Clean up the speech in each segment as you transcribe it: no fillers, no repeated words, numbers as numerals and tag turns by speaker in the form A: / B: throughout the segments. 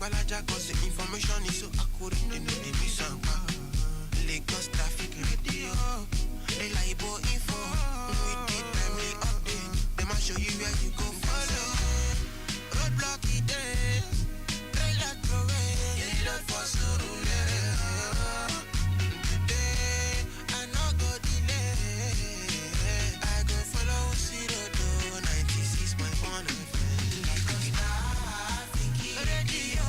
A: Falaja cause the information is so accurate. They know the mission. Lagos traffic radio. Reliable info. With the timely update. They might show you where you go follow. Roadblock it there. Trailer throw away. You load for Surulere. Today I no go delay. I go follow Sirodo 96.1 FM. Lagos traffic radio.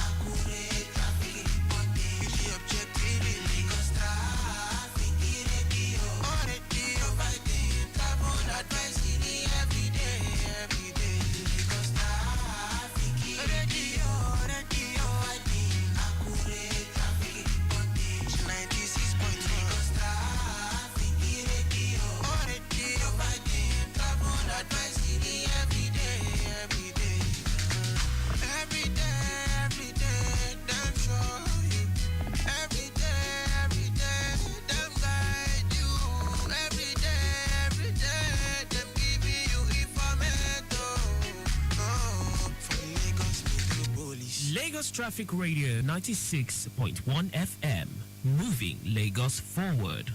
A: Accurate traffic reporting. The objective in Lagos traffic radio. Providing travel advice every day. Lagos traffic radio. Providing accurate traffic reporting. 96.1 Lagos traffic radio. Providing travel advice every day. Every day, damn sure you. Every day, damn guide you. Every day, them giving you information. For Lagos Metropolis.
B: Lagos Traffic Radio 96.1 FM, moving Lagos forward.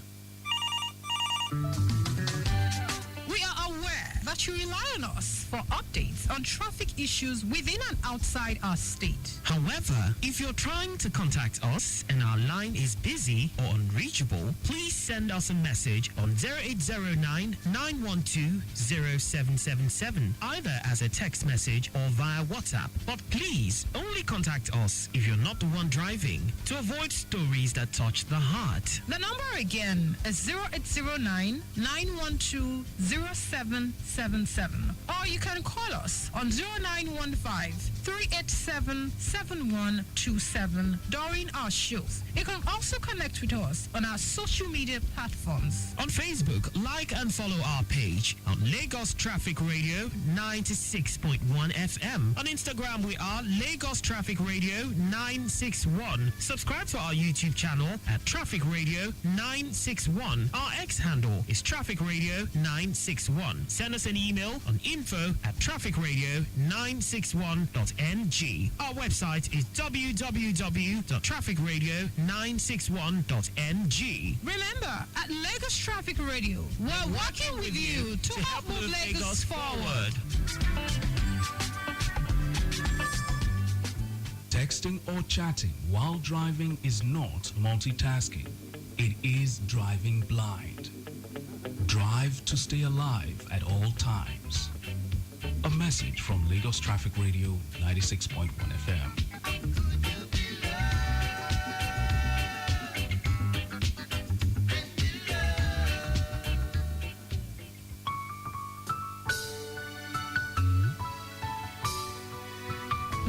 C: We are aware that you rely on us for updates on traffic issues within and outside our state.
B: However, if you're trying to contact us and our line is busy or unreachable, please send us a message on 0809 912 0777, either as a text message or via WhatsApp. But please only contact us if you're not the one driving, to avoid stories that touch the heart.
C: The number again is 0809 912 0777, or you can call us on 0915 387 7127 during our shows. You can also connect with us on our social media platforms.
B: On Facebook, like and follow our page on Lagos Traffic Radio 96.1 FM. On Instagram, we are Lagos Traffic Radio 961. Subscribe to our YouTube channel at Traffic Radio 961. Our X handle is Traffic Radio 961. Send us an email on info@trafficradio961.ng. Our website is www.trafficradio961.ng.
C: Remember, at Lagos Traffic Radio, we're working with you to help move Lagos forward.
D: Texting or chatting while driving is not multitasking. It is driving blind. Drive to stay alive at all times. A message from Lagos Traffic Radio 96.1 FM.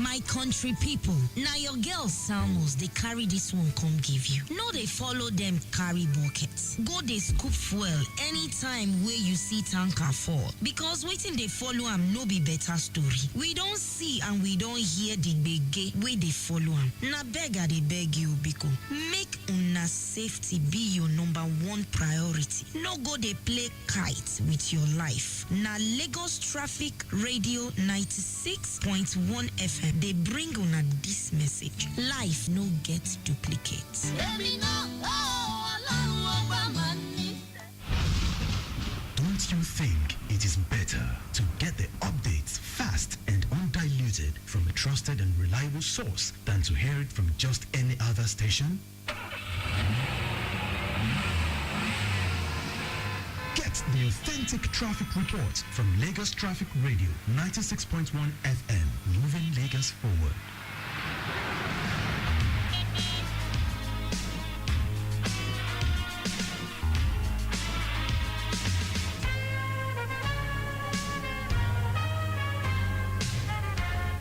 E: My country people, now your girls Salmos, they carry this one come give you. No, they follow them carry buckets. Go they scoop fuel anytime where you see tanker fall. Because waiting they follow am no be better story. We don't see and we don't hear the bege where they follow am. Na beg they beg you biko. Make una safety be your number one priority. No go they play kite with your life. Na Lagos Traffic Radio 96.1 FM. They bring on this message. Life no gets duplicates.
F: Don't you think it is better to get the updates fast and undiluted from a trusted and reliable source than to hear it from just any other station? Get the authentic traffic report from Lagos Traffic Radio 96.1 FM, moving Lagos forward.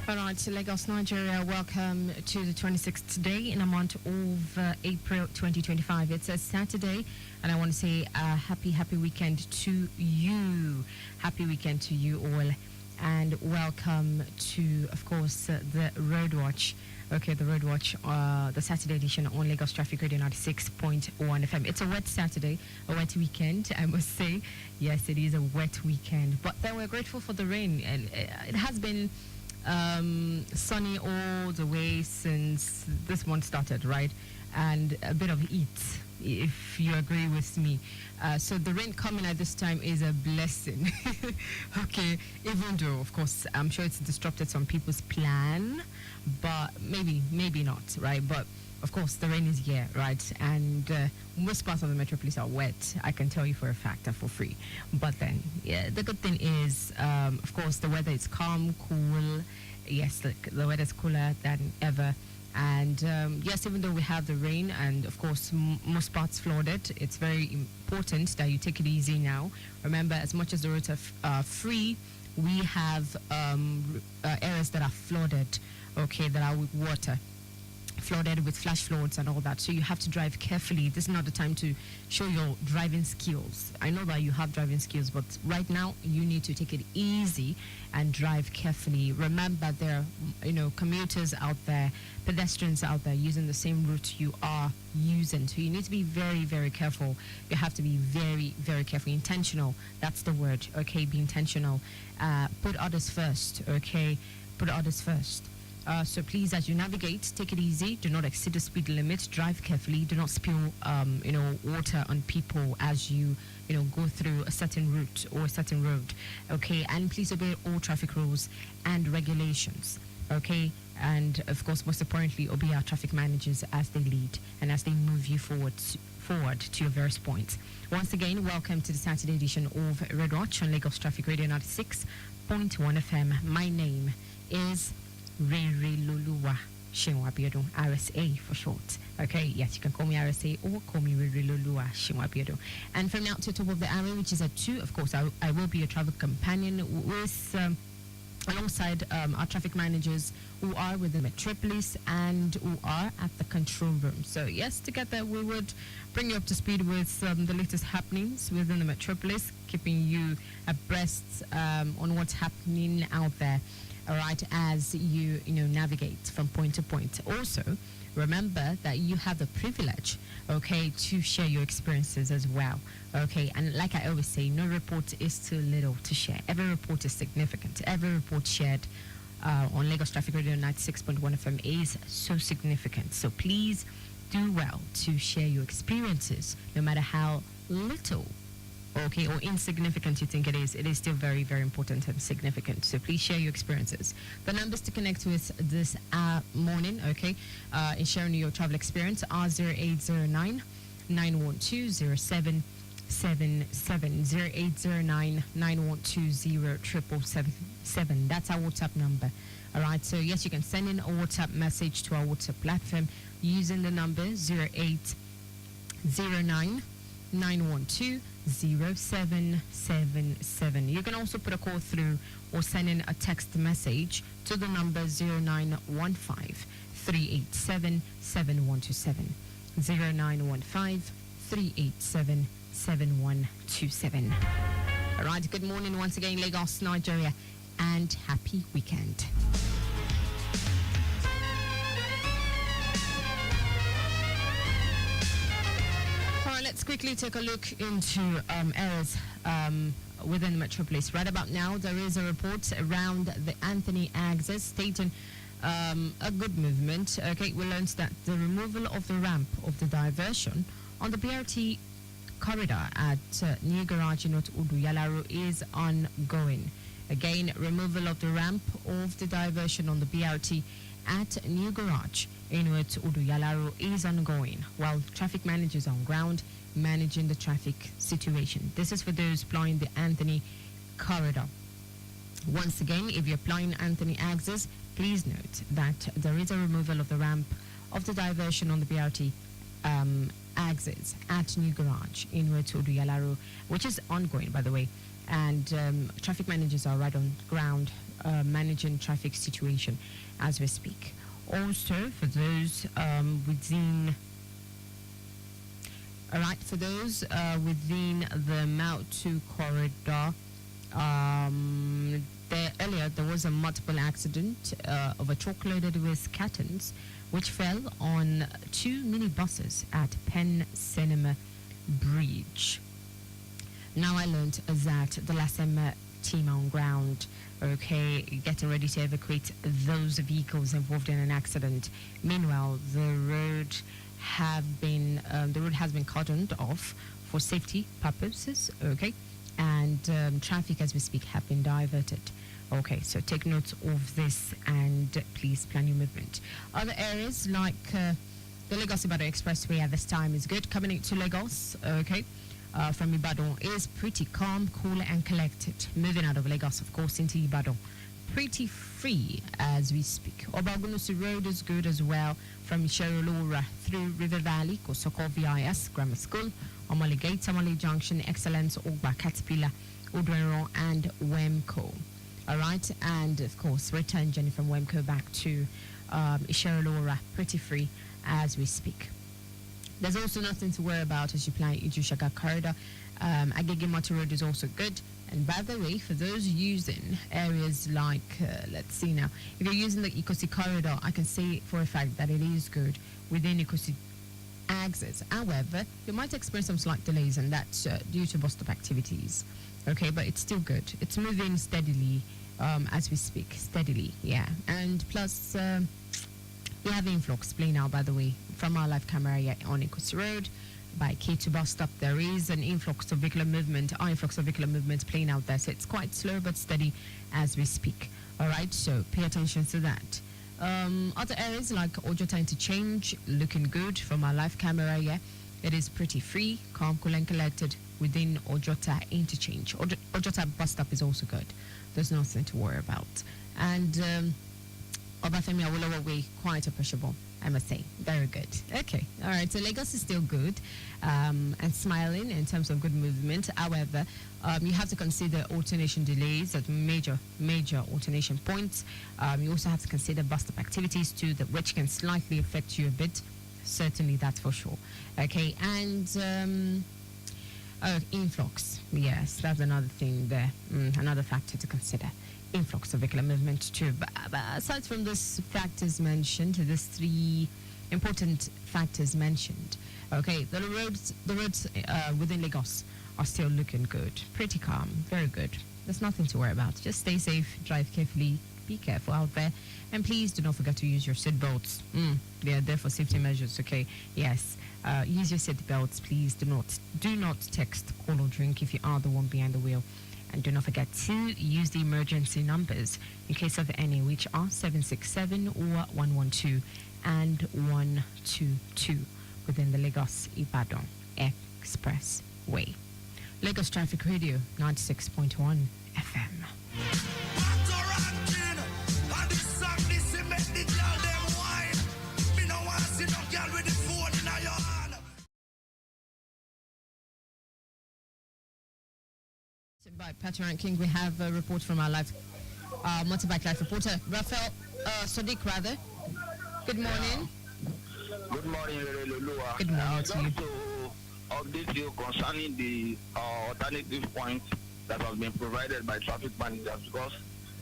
G: All right, so Lagos, Nigeria, welcome to the 26th day in the month of April 2025. It's a Saturday, and I want to say a happy weekend to you. Happy weekend to you all, and welcome to, of course, the Road Watch. Okay, the Road Watch, the Saturday edition on Lagos Traffic Radio 96.1 FM. It's a wet Saturday, a wet weekend, I must say. Yes, it is a wet weekend, but then we're grateful for the rain, and it has been Sunny all the way since this month started, right? And a bit of heat, if you agree with me. So the rain coming at this time is a blessing. Okay, even though, of course, I'm sure it's disrupted some people's plan, but maybe not, right? But of course, the rain is here, right? And most parts of the metropolis are wet. I can tell you for a fact and for free. But then, yeah, the good thing is, of course, the weather is calm, cool. Yes, the weather is cooler than ever. And yes, even though we have the rain and, of course, most parts flooded, it's very important that you take it easy now. Remember, as much as the roads are free, we have areas that are flooded, okay, that are with water. Flooded with flash floods and all that, so you have to drive carefully. This is not the time to show your driving skills. I know that you have driving skills, but right now you need to take it easy and drive carefully. Remember, there are commuters out there, pedestrians out there using the same route you are using, so you need to be very, very careful. You have to be very, very careful. Intentional, that's the word. Okay, be intentional. Put others first. Okay, put others first. So please, as you navigate, take it easy. Do not exceed the speed limit. Drive carefully. Do not spill, water on people as you, go through a certain route or a certain road. Okay, and please obey all traffic rules and regulations. Okay, and of course, most importantly, obey our traffic managers as they lead and as they move you forward to your various points. Once again, welcome to the Saturday edition of Red Watch on Lagos Traffic Radio 96.1 FM. My name is Rereloluwa Seun Abiodun, RSA for short. Okay, yes, you can call me RSA or call me Rereloluwa Seun Abiodun. And from now to the top of the hour, which is at 2, of course, I will be your travel companion with alongside our traffic managers who are within Metropolis and who are at the control room. So yes, together we would bring you up to speed with the latest happenings within the Metropolis, keeping you abreast on what's happening out there. All right, as you navigate from point to point. Also, remember that you have the privilege, okay, to share your experiences as well. Okay, and like I always say, no report is too little to share. Every report is significant. Every report shared on Lagos Traffic Radio 96.1 FM is so significant. So please do well to share your experiences, no matter how little, okay, or insignificant you think it is still very, very important and significant. So please share your experiences. The numbers to connect with this morning, okay, in sharing your travel experience are 0809 912 0777, 0809 912 0777. That's our WhatsApp number. All right, so yes, you can send in a WhatsApp message to our WhatsApp platform using the number 0809 912 0777. You can also put a call through or send in a text message to the number 0915 387 7127. 0915 387 7127. All right, good morning once again, Lagos, Nigeria, and happy weekend. Let's quickly take a look into areas within the metropolis. Right about now, there is a report around the Anthony axis stating a good movement. Okay, we learned that the removal of the ramp of the diversion on the BRT corridor at New Garage in Uduyalaro is ongoing. Again, removal of the ramp of the diversion on the BRT at New Garage in Uduyalaro is ongoing, while traffic managers on ground managing the traffic situation. This is for those applying the Anthony corridor. Once again, if you're applying Anthony axis, please note that there is a removal of the ramp of the diversion on the BRT axis at New Garage in Uduyalaro, which is ongoing, by the way. And traffic managers are right on ground managing traffic situation as we speak. Also, for those within the Mautu corridor, earlier there was a multiple accident of a truck loaded with cartons which fell on 2 minibuses at Penn Cinema Bridge. Now I learned that the Lasema team on ground, okay, getting ready to evacuate those vehicles involved in an accident. Meanwhile, the road has been cordoned off for safety purposes, okay, and traffic as we speak have been diverted. Okay, so take note of this and please plan your movement. Other areas like the Lagos-Ibadan Expressway at this time is good. Coming into Lagos, okay, from Ibadan is pretty calm, cool and collected. Moving out of Lagos, of course, into Ibadan, pretty free as we speak. Obagunusi Road is good as well, from Rereloluwa through River Valley, Kosoko VIS Grammar School, Omale Gate, Omale Junction, Excellence, Ogba, Caterpillar, Udwenro and Wemco. All right, and of course, return journey from Wemco back to Rereloluwa, pretty free as we speak. There's also nothing to worry about as you plan Ijushaga corridor. Agege Motor Road is also good. And by the way, for those using areas like, let's see now, if you're using the Ikosi corridor, I can say for a fact that it is good within Ikosi axis. However, you might experience some slight delays, and that's due to bus stop activities. Okay, but it's still good. It's moving steadily as we speak, steadily, yeah. And plus, we have influx playing out, by the way, from our live camera on Ikosi Road. By K2 bus stop, there is an influx of vehicular movement, playing out there. So it's quite slow but steady as we speak. All right, so pay attention to that. Other areas like Ojota Interchange, looking good from our live camera, yeah. It is pretty free, calm, cool and collected within Ojota Interchange. Ojota bus stop is also good. There's nothing to worry about. And Obafemi Awolowo Way, quite appreciable, I must say. Very good. Okay. All right. So Lagos is still good and smiling in terms of good movement. However, you have to consider alternation delays at major alternation points. You also have to consider bus stop activities too, which can slightly affect you a bit. Certainly, that's for sure. Okay. And influx. Yes, that's another thing there. Another factor to consider. Influx of vehicular movement too. But aside from these factors mentioned, these three important factors mentioned, okay, the roads within Lagos are still looking good, pretty calm, very good. There's nothing to worry about. Just stay safe, drive carefully, be careful out there, and please do not forget to use your seat belts. They are there for safety measures. Okay, yes. Use your seat belts, please. Do not text, call, or drink if you are the one behind the wheel. And do not forget to use the emergency numbers in case of any, which are 767 or 112 and 122 within the Lagos-Ibadan Expressway. Lagos Traffic Radio, 96.1 FM. By Pat Ranking, we have a report from our live motorbike life reporter, Raphael Sadiq, rather. Good morning.
H: Good morning, Rereloluwa.
G: Good morning to you.
H: To update you concerning the alternative points that has been provided by traffic managers, because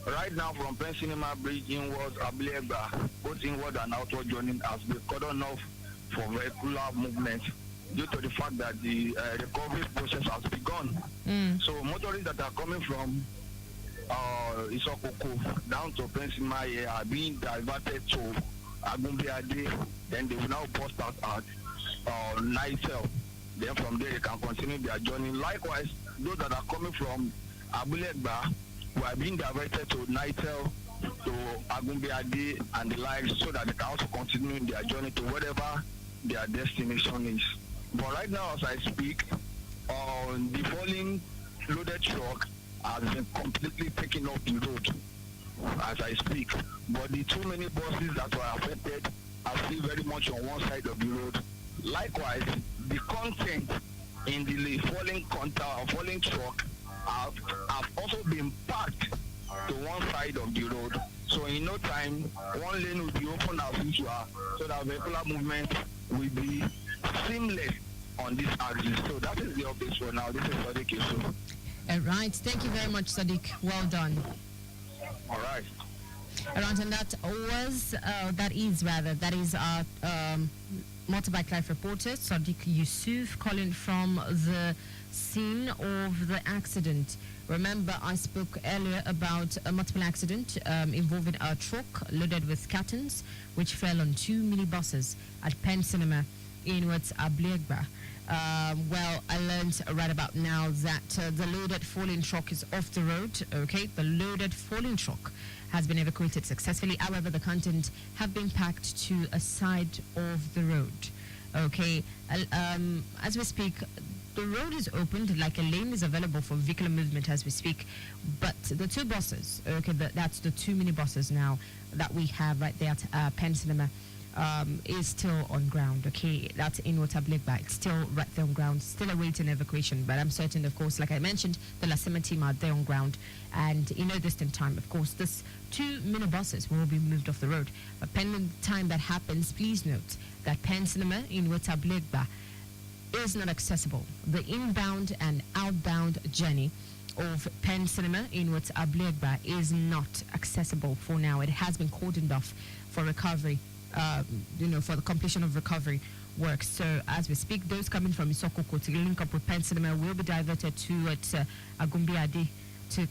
H: right now from Penn Cinema Bridge inwards, Ablieba, both inward and outward journey has been cordoned off for vehicular movement due to the fact that the recovery process has begun. So motorists that are coming from Isokoko down to Penn Cinema are being diverted to Agumbiade, then they will now post out at Nitel. Then from there they can continue their journey. Likewise, those that are coming from Abulegba are being diverted to Nitel, to Agumbiade and the like, so that they can also continue their journey to whatever their destination is. But right now, as I speak, the falling loaded truck has been completely taken off the road as I speak. But the too many buses that were affected are still very much on one side of the road. Likewise, the content in the falling truck have also been packed to one side of the road. So in no time, one lane will be open as usual, so that vehicular movement will be seamless on this axis. So that is the update for now. This is Sadiq Yusuf.
G: All right. Thank you very much, Sadiq. Well done.
H: All right.
G: All right, and that is our Motorbike Life reporter Sadiq Yusuf calling from the scene of the accident. Remember, I spoke earlier about a multiple accident involving a truck loaded with cartons, which fell on 2 minibuses at Penn Cinema in what's Abliegba. Well, I learned right about now that the loaded falling truck is off the road. Okay, the loaded falling truck has been evacuated successfully. However, the contents have been packed to a side of the road. Okay, as we speak, the road is opened, like a lane is available for vehicular movement as we speak. But the two buses, okay, that's the 2 minibuses now that we have right there at Penn Cinema. Is still on ground, okay? That's in Waterblake, it's still right there on ground, still awaiting evacuation. But I'm certain, of course, like I mentioned, the Lasema team are there on ground, and in no distant time, of course, this 2 minibuses will be moved off the road. But pending the time that happens, please note that Penn Cinema in Waterblake is not accessible. The inbound and outbound journey of Penn Cinema in Waterblake is not accessible for now. It has been cordoned off for recovery. For the completion of recovery works. So as we speak, those coming from Isokoko to link up with Penn Cinema will be diverted to Agumbiade to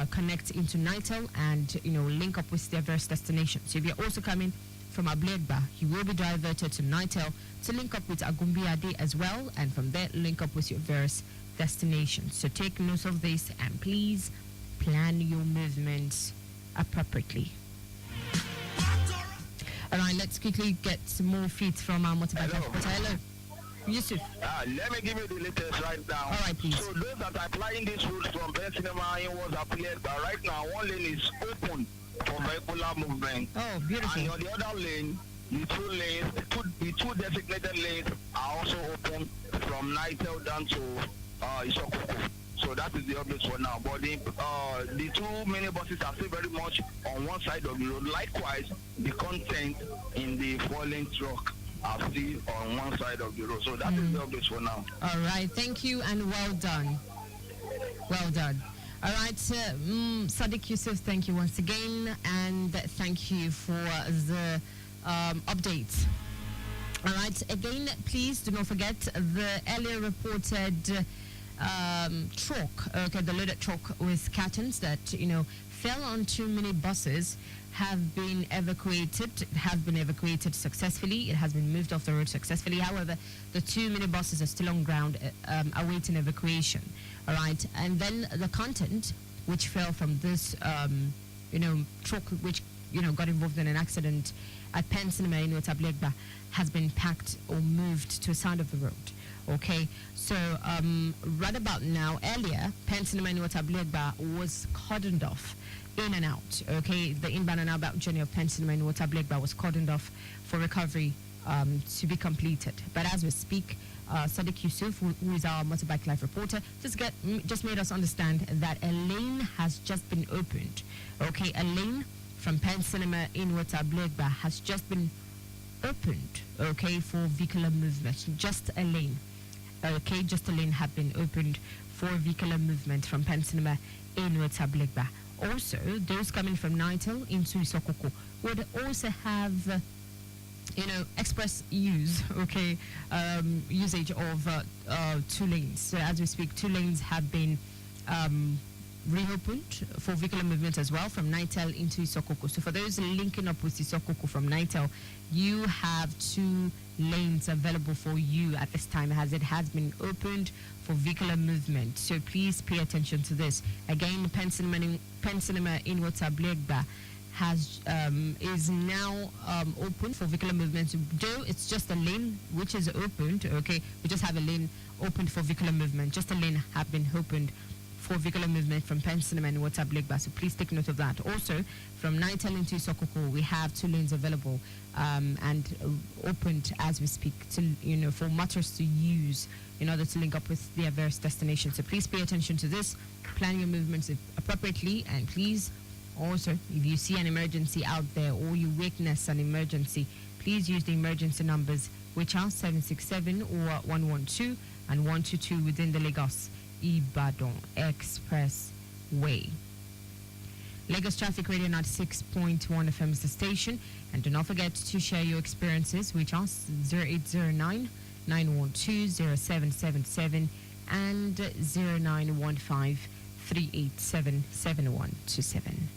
G: connect into Nitel and link up with their various destinations. So if you're also coming from Abliegba, you will be diverted to Nitel to link up with Agumbiade as well, and from there link up with your various destinations. So take note of this and please plan your movements appropriately. All right, let's quickly get some more feeds from our motorbike reporter. Hello, Yusuf.
H: Let me give you the latest right now.
G: All right, please.
H: So those that are applying this route from Penn Cinema in was appeared, but right now one lane is open for vehicular movement.
G: Oh, beautiful.
H: And on the other lane, the two designated lanes are also open from Nitel down to Isokoko. So that is the update for now. But the 2 minibuses are still very much on one side of the road. Likewise, the content in the falling truck are still on one side of the road. So that is the update for now.
G: All right. Thank you and well done. Well done. All right. Sadiq Yusuf, thank you once again. And thank you for the updates. All right. Again, please do not forget the earlier reported truck, okay, the loaded truck with cartons that fell on 2 minibuses have been evacuated successfully. It has been moved off the road successfully. However, the 2 minibuses are still on ground awaiting evacuation. All right, and then the content which fell from this truck which got involved in an accident at Penn Cinema in Otablegba has been packed or moved to a side of the road. Okay, so right about now, earlier, Penn Cinema in Waterblake was cordoned off in and out. Okay, the inbound and outbound journey of Penn Cinema in Waterblake was cordoned off for recovery to be completed. But as we speak, Sadiq Yusuf, who is our motorbike life reporter, just made us understand that a lane has just been opened. Okay, a lane from Penn Cinema in Waterblake has just been opened. Okay, for vehicular movement, just a lane. Okay, just a lane have been opened for vehicular movement from Penn Cinema in Waterblake. Also, those coming from Nitel into Isokoko would also have, express use, okay, usage of 2 lanes. So as we speak, 2 lanes have been reopened for vehicular movement as well from Nitel into Isokoko. So for those linking up with Isokoko from Nitel, you have 2 lanes available for you at this time as it has been opened for vehicular movement. So please pay attention to this. Again, Penn Cinema in Waterblake is now open for vehicular movement. Though it's just a lane which is opened, okay, we just have a lane opened for vehicular movement. Just a lane have been opened for vehicular movement from Penn Cinema and Waterblake. So please take note of that. Also, from Nitel into Isokoko, we have 2 lanes available and opened as we speak to for motorists to use in order to link up with their various destinations. So please pay attention to this, plan your movements appropriately, and please also, if you see an emergency out there or you witness an emergency, please use the emergency numbers, which are 767 or 112 and 122 within the Lagos Ibadan Expressway. Lagos Traffic Radio 96.1 FM is the station. And do not forget to share your experiences with us 0809 912 0777 and 0915 387 7127.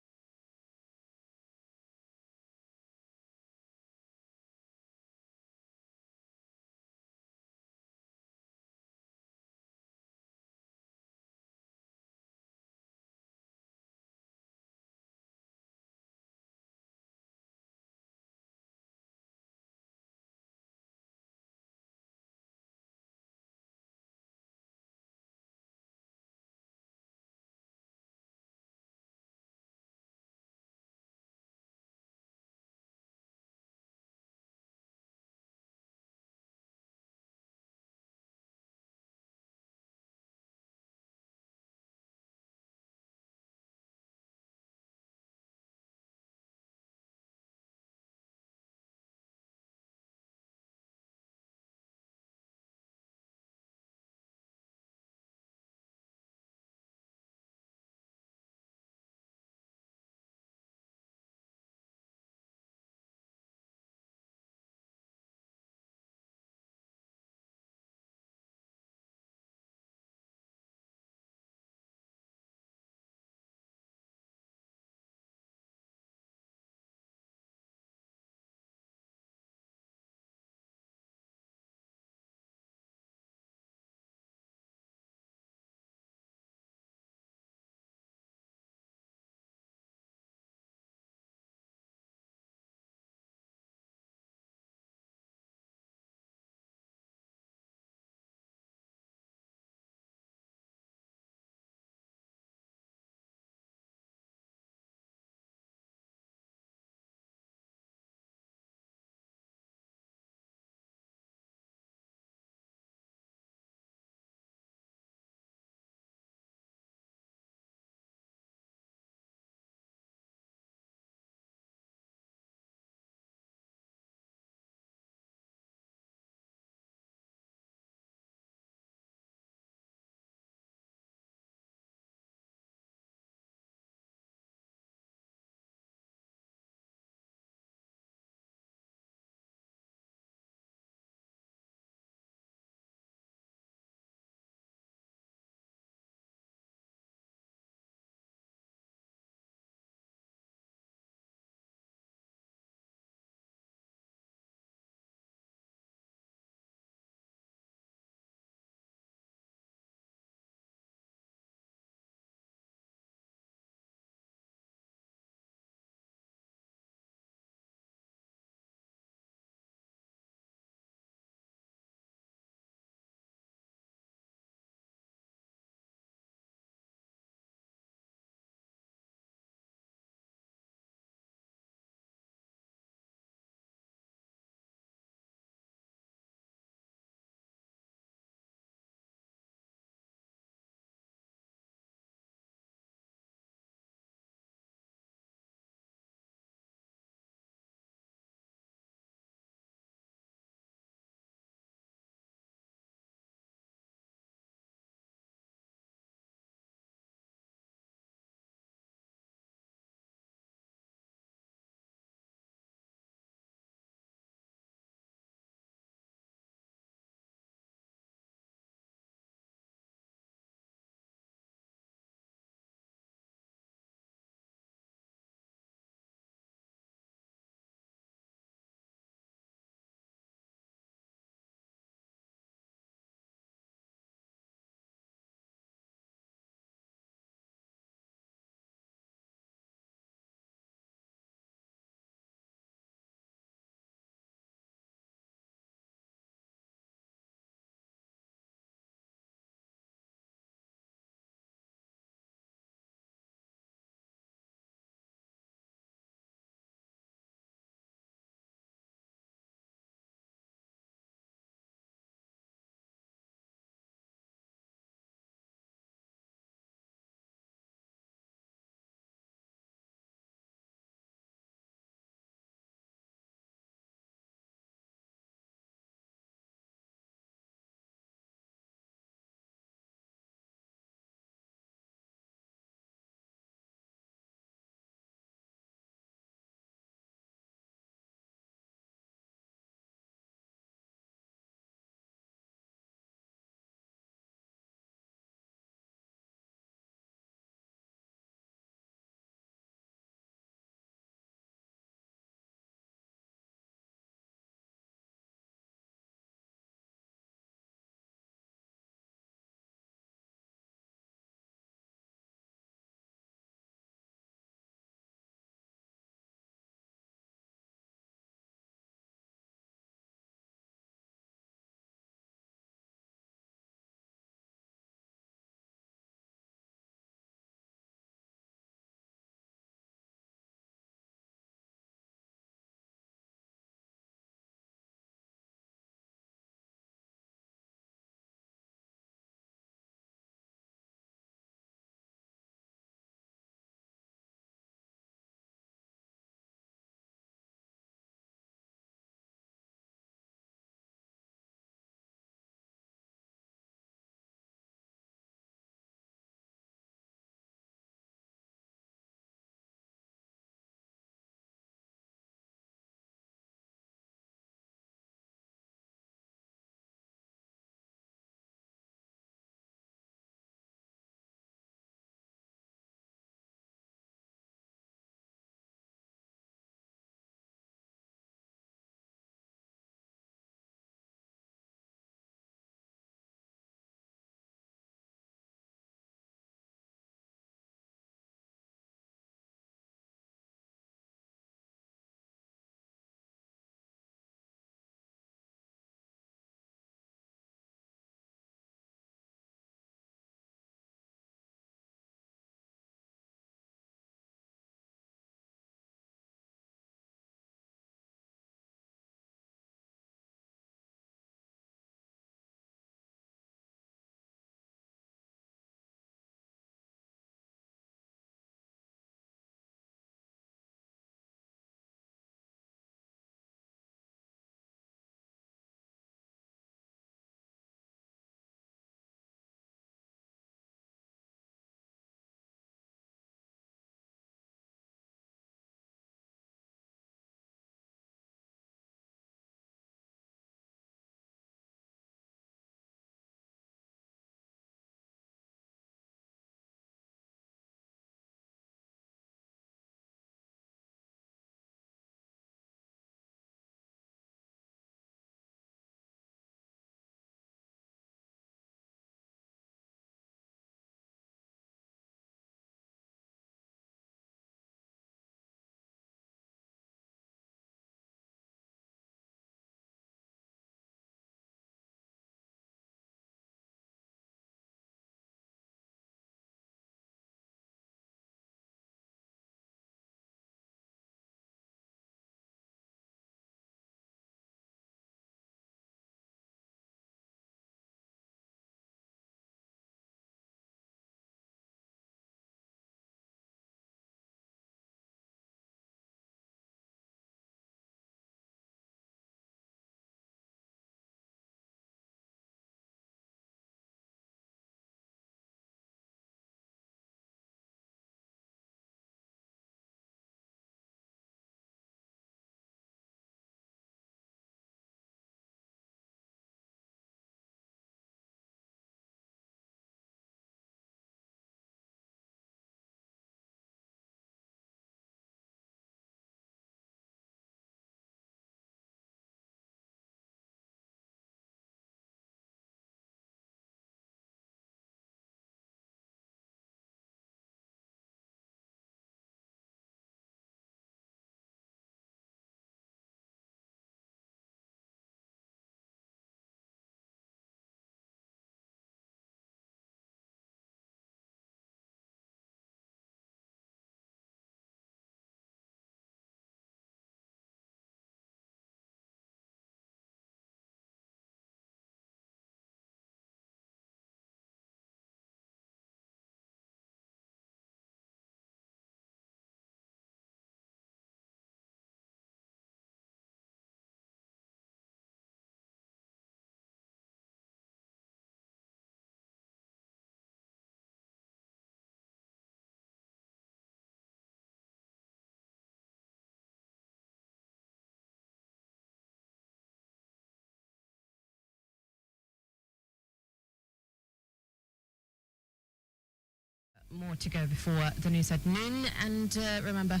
G: More to go before the news at noon. And remember,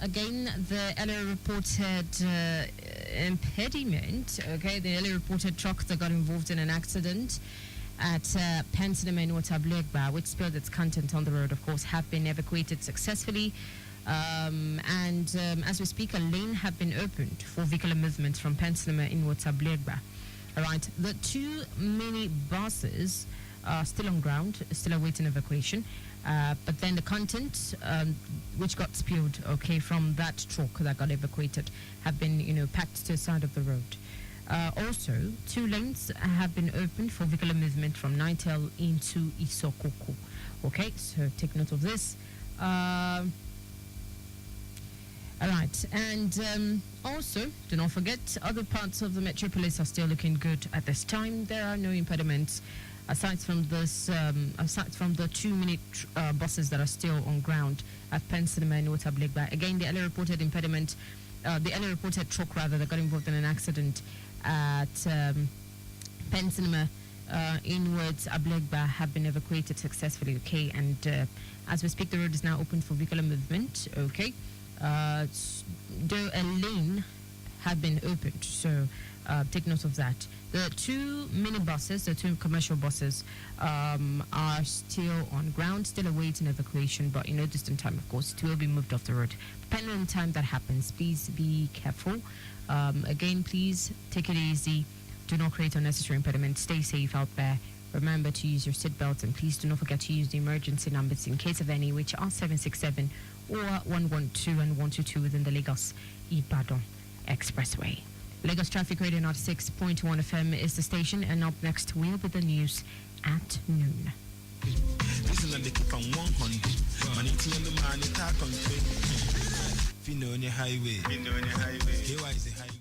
G: again, the LA reported impediment. Okay, the LA reported truck that got involved in an accident at Pensinema in Watablegba, which spilled its content on the road, of course, have been evacuated successfully. As we speak, a lane have been opened for vehicular movement from Pensinema in Watablegba. All right, the two mini buses are still on ground, still awaiting evacuation. But then the content, which got spilled, okay, from that truck that got evacuated, have been, packed to the side of the road. Also, two lanes have been opened for vehicular movement from Nitel into Isokoko. Okay, so take note of this. All right, and also, do not forget, other parts of the metropolis are still looking good at this time. There are no impediments aside from this, aside from the 2-minute buses that are still on ground at Pensinema and Watablegba. Again, the earlier reported impediment, the earlier reported truck rather that got involved in an accident at Pensinema inwards Ablegba have been evacuated successfully. Okay, and as we speak, the road is now open for vehicular movement. Okay, though a lane had been opened, so take note of that. The two minibuses, the two commercial buses, are still on ground, still awaiting evacuation, but in no distant time, of course, it will be moved off the road. Depending on the time that happens, please be careful. Again, please take it easy. Do not create unnecessary impediments. Stay safe out there. Remember to use your seatbelts, and please do not forget to use the emergency numbers in case of any, which are 767 or 112 and 122 within the Lagos Ibadan Expressway. Lagos Traffic Radio 96.1 FM is the station, and up next will be the news at noon.
A: Listen and they keep on 100. Money to the man, it's a country. Fino on your highway. Here is the highway.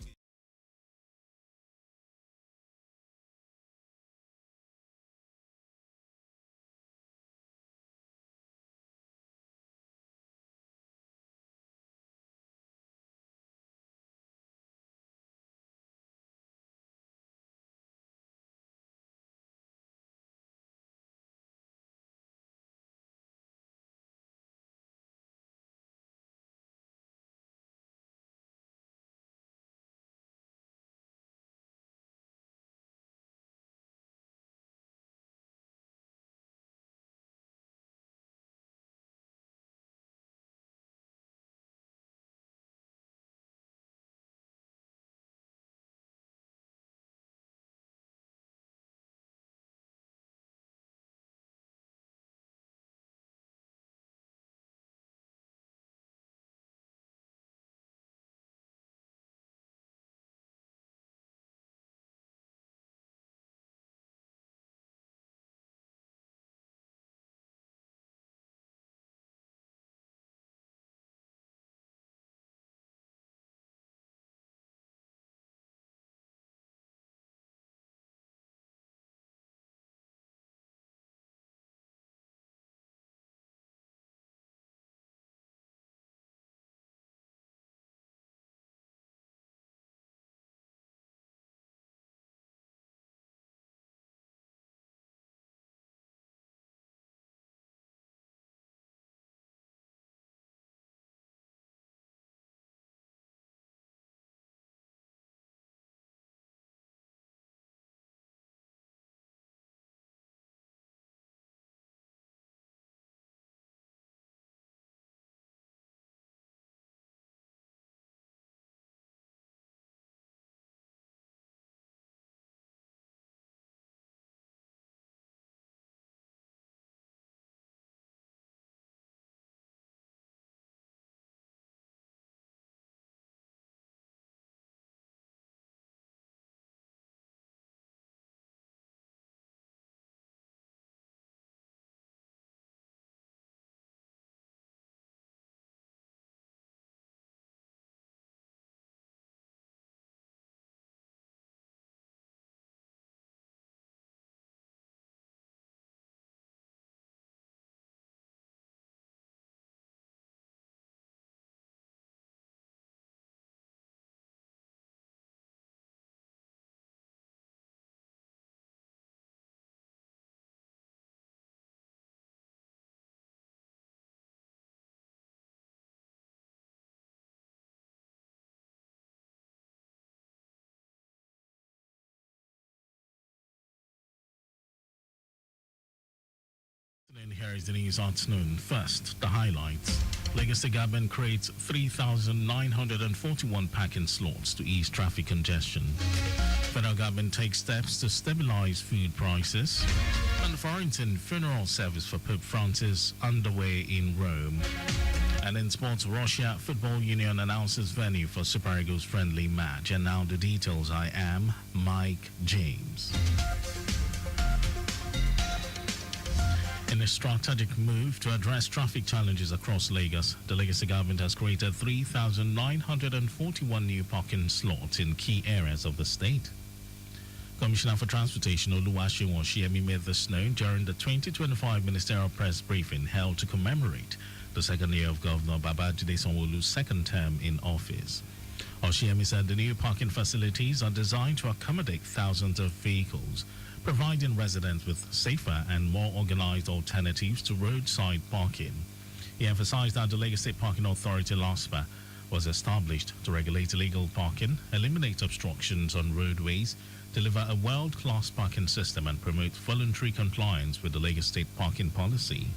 I: And here is the news at noon. First, the highlights. Lagos State government creates 3,941 parking slots to ease traffic congestion. Federal government takes steps to stabilize food prices. And Florentine funeral service for Pope Francis underway in Rome. And in sports, Russia Football Union announces venue for Super Eagles friendly match. And now the details. I am Mike James. In a strategic move to address traffic challenges across Lagos, the Lagos government has created 3,941 new parking slots in key areas of the state. Commissioner for Transportation Rereloluwa Seun Abiodun made this known during the 2025 ministerial press briefing held to commemorate the second year of Governor Babajide Sanwo-Olu's second term in office. Abiodun said the new parking facilities are designed to accommodate thousands of vehicles, providing residents with safer and more organized alternatives to roadside parking. He emphasized that the Lagos State Parking Authority (LASPA) was established to regulate illegal parking, eliminate obstructions on roadways, deliver a world-class parking system, and promote voluntary compliance with the Lagos State parking policy.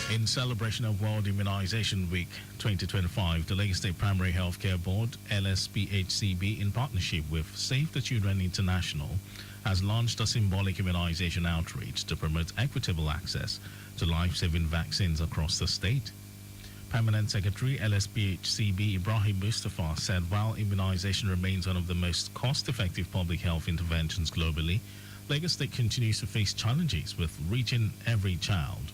I: In celebration of World Immunization Week 2025, the Lagos State Primary Healthcare Board, LSPHCB, in partnership with Save the Children International, has launched a symbolic immunization outreach to promote equitable access to life-saving vaccines across the state. Permanent Secretary, LSPHCB, Ibrahim Mustafa, said while immunization remains one of the most cost-effective public health interventions globally, Lagos State continues to face challenges with reaching every child.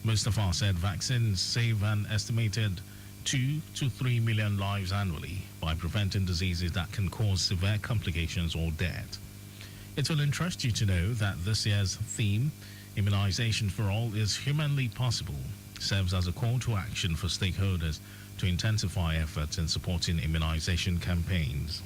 I: Mustafa said vaccines save an estimated 2 to 3 million lives annually by preventing diseases that can cause severe complications or death. It will interest you to know that this year's theme, Immunization for All is Humanly Possible, serves as a call to action for stakeholders to intensify efforts in supporting immunization campaigns.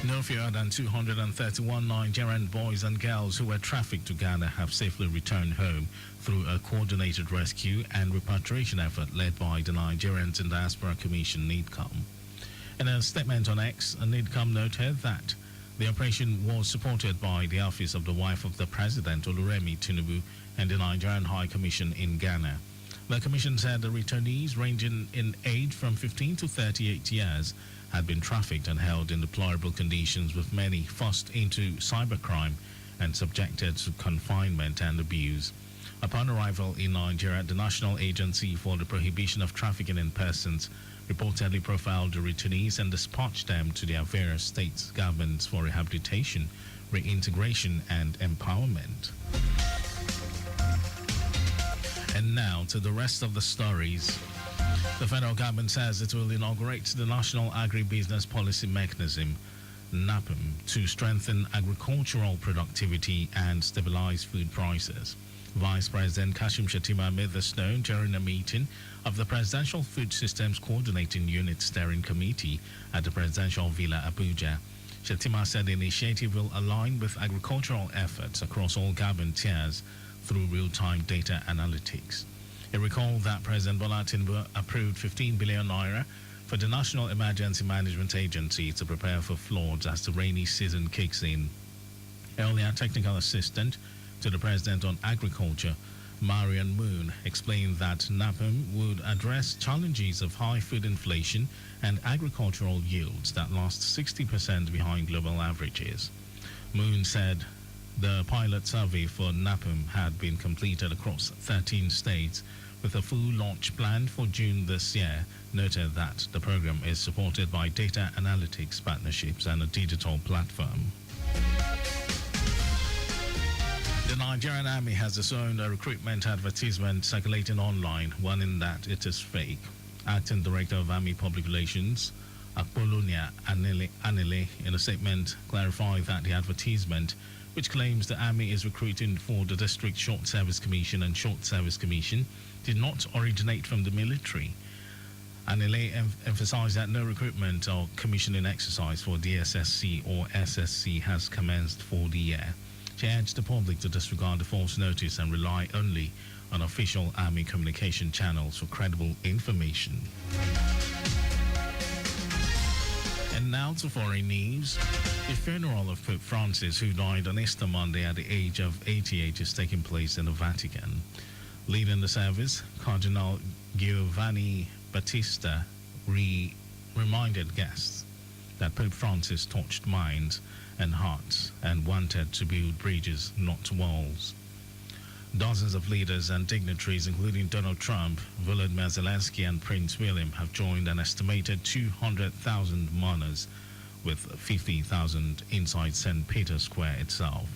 I: No fewer than 231 Nigerian boys and girls who were trafficked to Ghana have safely returned home through a coordinated rescue and repatriation effort led by the Nigerians in Diaspora Commission (NIDCOM). In a statement on X, NIDCOM noted that the operation was supported by the Office of the Wife of the President, Oluremi Tinubu, and the Nigerian High Commission in Ghana. The commission said the returnees, ranging in age from 15 to 38 years, had been trafficked and held in deplorable conditions, with many forced into cybercrime and subjected to confinement and abuse. Upon arrival in Nigeria, the National Agency for the Prohibition of Trafficking in Persons reportedly profiled the returnees and dispatched them to their various states' governments for rehabilitation, reintegration, and empowerment. And now to the rest of the stories. The federal government says it will inaugurate the National Agribusiness Policy Mechanism, NAPM, to strengthen agricultural productivity and stabilize food prices. Vice President Kashim Shettima made this known during a meeting of the Presidential Food Systems Coordinating Unit Steering Committee at the Presidential Villa, Abuja. Shettima said the initiative will align with agricultural efforts across all government tiers through real-time data analytics. He recalled that President Bola Tinubu approved 15 billion naira for the National Emergency Management Agency to prepare for floods as the rainy season kicks in. Earlier, technical assistant to the President on Agriculture, Marian Moon, explained that NAPM would address challenges of high food inflation and agricultural yields that lost 60% behind global averages. Moon said the pilot survey for NAPM had been completed across 13 states, with a full launch planned for June this year. Noted that the program is supported by data analytics partnerships and a digital platform. The Nigerian Army has disowned a recruitment advertisement circulating online, warning that it is fake. Acting Director of Army Public Relations, Apollonia Anile, in a statement, clarified that the advertisement, which claims the Army is recruiting for the District Short Service Commission and Short Service Commission, did not originate from the military. Anile emphasized that no recruitment or commissioning exercise for DSSC or SSC has commenced for the year. She urged the public to disregard the false notice and rely only on official army communication channels for credible information. And now to foreign news. The funeral of Pope Francis, who died on Easter Monday at the age of 88, is taking place in the Vatican. Leading the service, Cardinal Giovanni Battista reminded guests that Pope Francis touched minds and hearts and wanted to build bridges, not walls. Dozens of leaders and dignitaries, including Donald Trump, Volodymyr Zelensky, and Prince William, have joined an estimated 200,000 mourners, with 50,000 inside St. Peter's Square itself.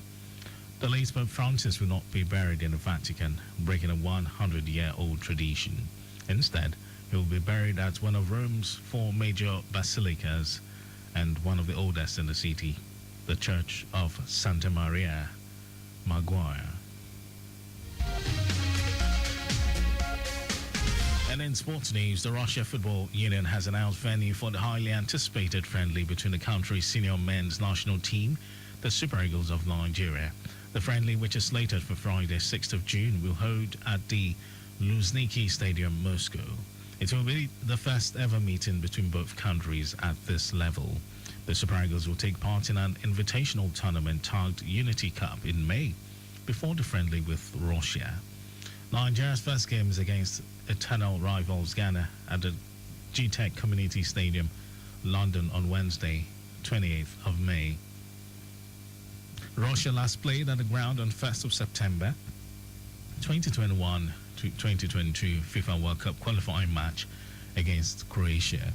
I: The late Pope Francis will not be buried in the Vatican, breaking a 100-year-old tradition. Instead, he will be buried at one of Rome's 4 major basilicas and one of the oldest in the city, the Church of Santa Maria Maggiore. And in sports news, the Russia Football Union has announced venue for the highly anticipated friendly between the country's senior men's national team, the Super Eagles of Nigeria. The friendly, which is slated for Friday, 6th of June, will hold at the Luzhniki Stadium, Moscow. It will be the first ever meeting between both countries at this level. The Super Eagles will take part in an invitational tournament tagged Unity Cup in May, before the friendly with Russia. Nigeria's first game is against eternal rivals Ghana at the G-Tech Community Stadium, London, on Wednesday, 28th of May. Russia last played at the ground on 1st of September 2021 to 2022 FIFA World Cup qualifying match against Croatia.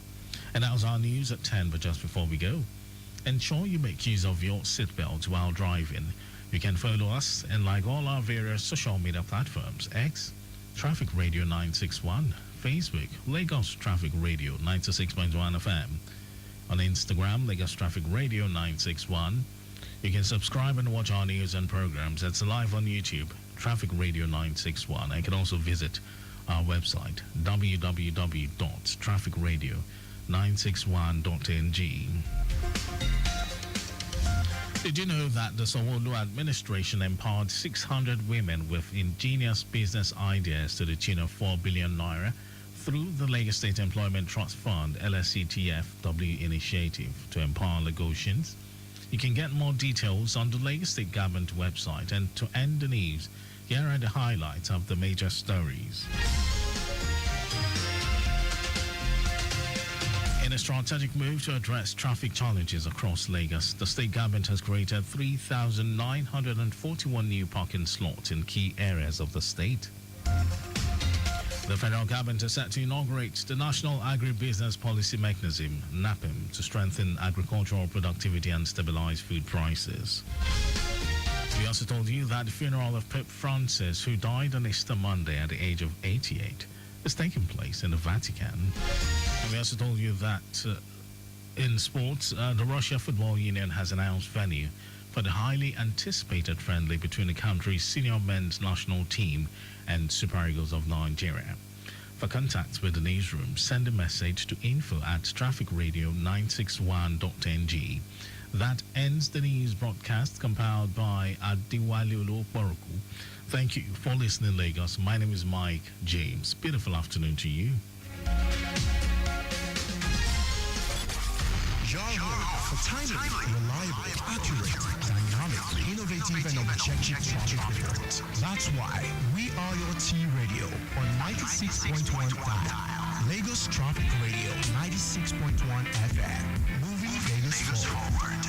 I: And that was our news at 10, but just before we go, ensure you make use of your seatbelt while driving. You can follow us and like all our various social media platforms: X, Traffic Radio 961, Facebook, Lagos Traffic Radio 96.1 FM, on Instagram, Lagos Traffic Radio 961. You can subscribe and watch our news and programs. That's live on YouTube, Traffic Radio 961. And you can also visit our website, www.trafficradio961.ng. Did you know that the Sanwo-Olu administration empowered 600 women with ingenious business ideas to the tune of 4 billion naira through the Lagos State Employment Trust Fund LSCTFW initiative to empower Lagosians? You can get more details on the Lagos State Government website. And to end the news, here are the highlights of the major stories. In a strategic move to address traffic challenges across Lagos, the state government has created 3,941 new parking slots in key areas of the state. The federal government is set to inaugurate the National Agribusiness Policy Mechanism, NAPIM, to strengthen agricultural productivity and stabilize food prices. We also told you that the funeral of Pope Francis, who died on Easter Monday at the age of 88, is taking place in the Vatican. And we also told you that in sports, the Russia Football Union has announced venue for the highly anticipated friendly between the country's senior men's national team and Super Eagles of Nigeria. For contact with the newsroom, send a message to info@trafficradio961.ng. That ends the news broadcast compiled by Rereloluwa Seun Abiodun. Thank you for listening, Lagos. My name is Mike James. Beautiful afternoon to you.
F: Your home for timely, reliable, accurate, dynamic, innovative, and objective traffic reports. That's why we are your T Radio on 96.1 dial. Lagos Traffic Radio 96.1 FM. Moving Lagos forward.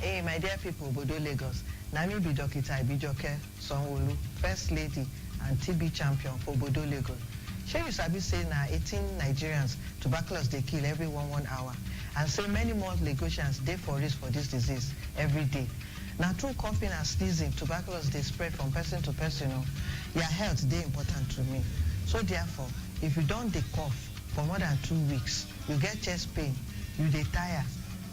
J: Hey, my dear people, Bodo Lagos. Nami be Dokita Ibijoke Sanwo-Olu, First Lady and TB champion for Bodo Lagos. Shey you sabi say na 18 Nigerians tuberculosis dey kill every 1 hour, and say many more Lagosians dey for risk for this disease every day. Na through coughing and sneezing, tuberculosis dey spread from person to person. Your health dey important to me. So therefore, if you don dey cough for more than 2 weeks, you get chest pain, you dey tire,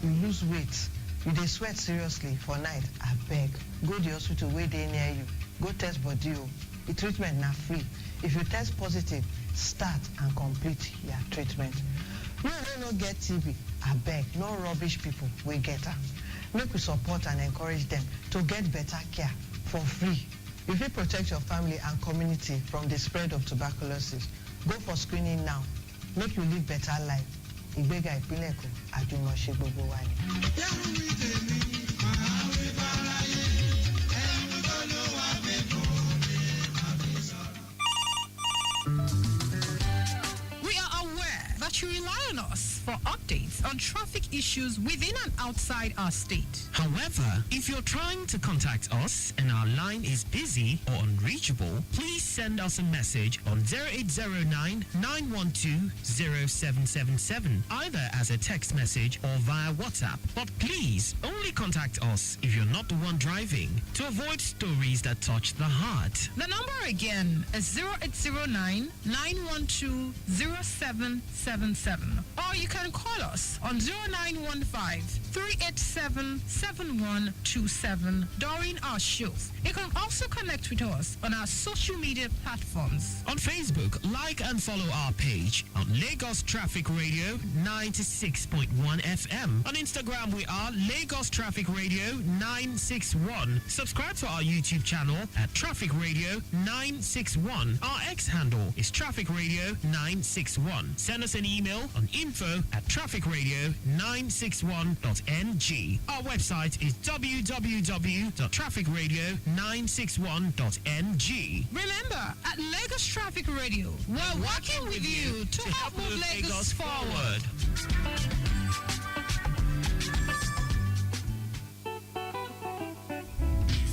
J: you lose weight, you dey sweat seriously for night, abeg go the hospital wey dey near you, go test body o. The treatment na free. If you test positive, start and complete your treatment. You wey no get TB, abeg, no rubbish people wey get am. Make we support and encourage them to get better care for free. You fit protect your family and community from the spread of tuberculosis. Go for screening now. Make you live better life. Ìgbéga ìpínlẹ̀ Èkó, àjùmọ̀ṣe gbogbo wa ni.
C: We are aware that you rely on us for updates on traffic issues within and outside our state.
B: However, if you're trying to contact us and our line is busy or unreachable, please send us a message on 0809 912 0777, either as a text message or via WhatsApp. But please only contact us if you're not the one driving, to avoid stories that touch the heart.
C: The number again is 0809 912 0777, or you can call us on 0915 387 7127 during our shows. You can also connect with us on our social media platforms.
B: On Facebook, like and follow our page on Lagos Traffic Radio 96.1 FM. On Instagram, we are Lagos Traffic Radio 961. Subscribe to our YouTube channel at Traffic Radio 961. Our X handle is Traffic Radio 961. Send us an email on info@trafficradio961.ng. Our website is www.trafficradio961.ng.
C: Remember, at Lagos Traffic Radio, we're working with you to help move Lagos forward.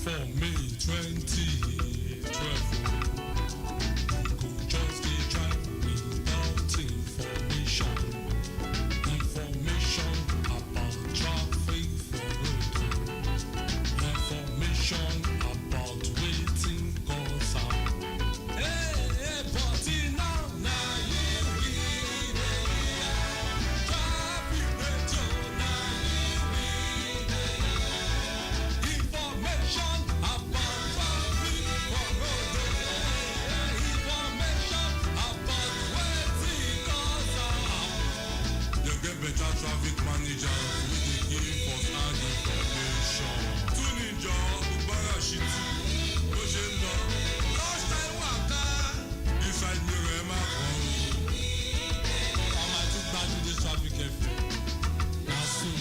K: For me, 2012, could just be drive without information. Information about traffic for road. Information about waiting cause out. Hey, but now you read traffic radio, now you read information about traffic for road. Information about waiting cause out. You get better traffic manager with the give us and information. Tune in, John, Barashiti, Ojendo, last time waka, inside Mirema, I might do back to the traffic FM. Now soon.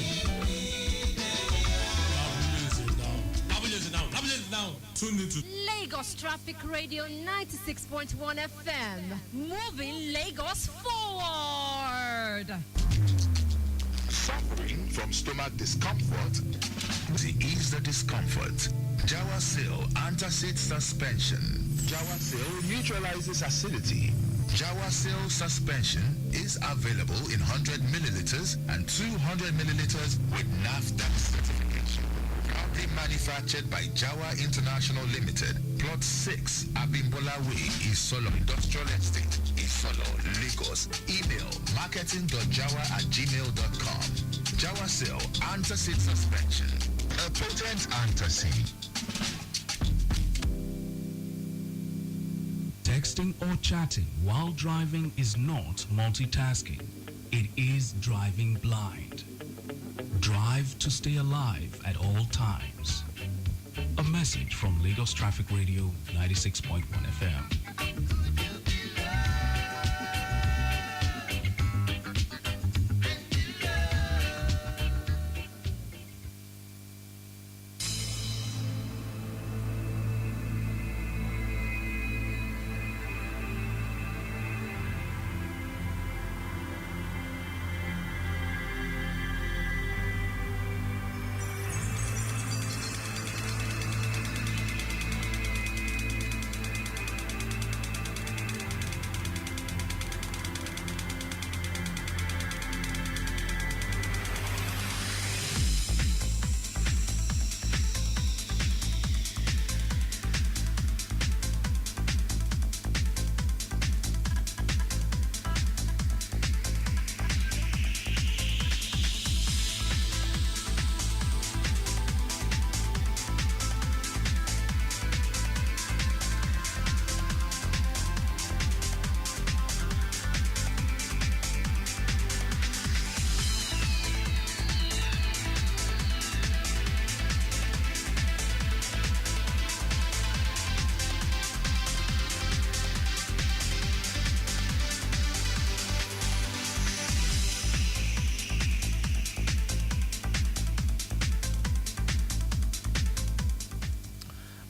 K: Now. Tune into
G: Lagos Traffic Radio 96.1 FM. Moving Lagos forward.
L: Suffering from stomach discomfort? To ease the discomfort, Jawasil Antacid Suspension. Jawasil neutralizes acidity. Jawasil Suspension is available in 100 milliliters and 200 milliliters with NAFDAC certification. Proudly manufactured by Jawa International Limited, Plot 6, Abimbola Way, Isolo Industrial Estate, Isolo, Lagos. Email marketing.jawa@gmail.com. Jawasil Antacid Suspension, a potent antacid.
D: Texting or chatting while driving is not multitasking. It is driving blind. Drive to stay alive at all times. A message from Lagos Traffic Radio 96.1 FM.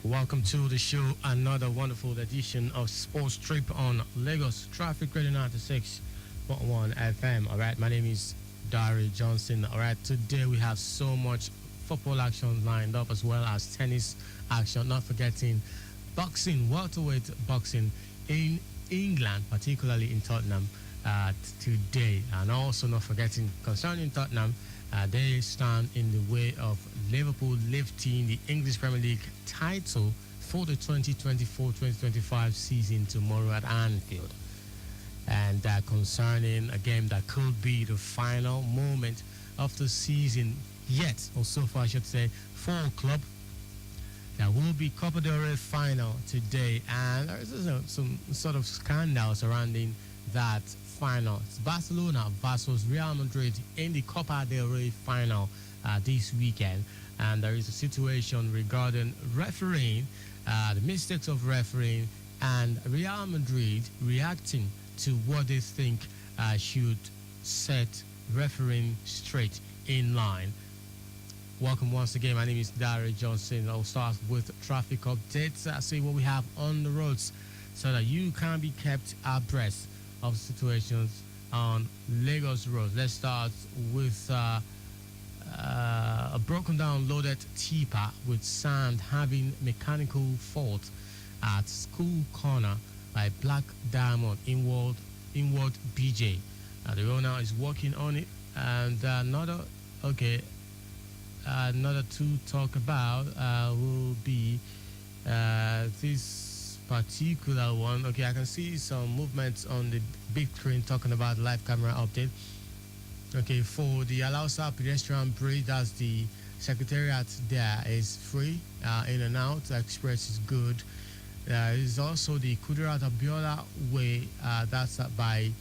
M: Welcome to the show, another wonderful edition of Sports Trip on Lagos Traffic Radio 96.1 FM. All right, my name is Dari Johnson. All right, today we have so much football action lined up as well as tennis action. Not forgetting boxing, welterweight boxing in England, particularly in Tottenham today. And also not forgetting concerning Tottenham, they stand in the way of Liverpool lifting the English Premier League title for the 2024-2025 season tomorrow at Anfield. And concerning a game that could be the final moment of the season yet, or so far I should say, for a club. There will be Copa del Rey final today, and there is some sort of scandal surrounding that final. It's Barcelona versus Real Madrid in the Copa del Rey final this weekend, and there is a situation regarding refereeing, the mistakes of refereeing, and Real Madrid reacting to what they think should set refereeing straight in line. Welcome once again. My name is Dari Johnson. I'll start with traffic updates. See what we have on the roads so that you can be kept abreast of situations on Lagos roads. Let's start with a broken down loaded tipper with sand having mechanical fault at School Corner by Black Diamond Inward BJ. The owner is working on it, and another to talk about will be this particular one. Okay, I can see some movements on the big screen talking about live camera update. Okay, for the Alausa pedestrian bridge, that's the secretariat there, is free in and out. The express is good. There is also the Kudirat Abiola way, that's by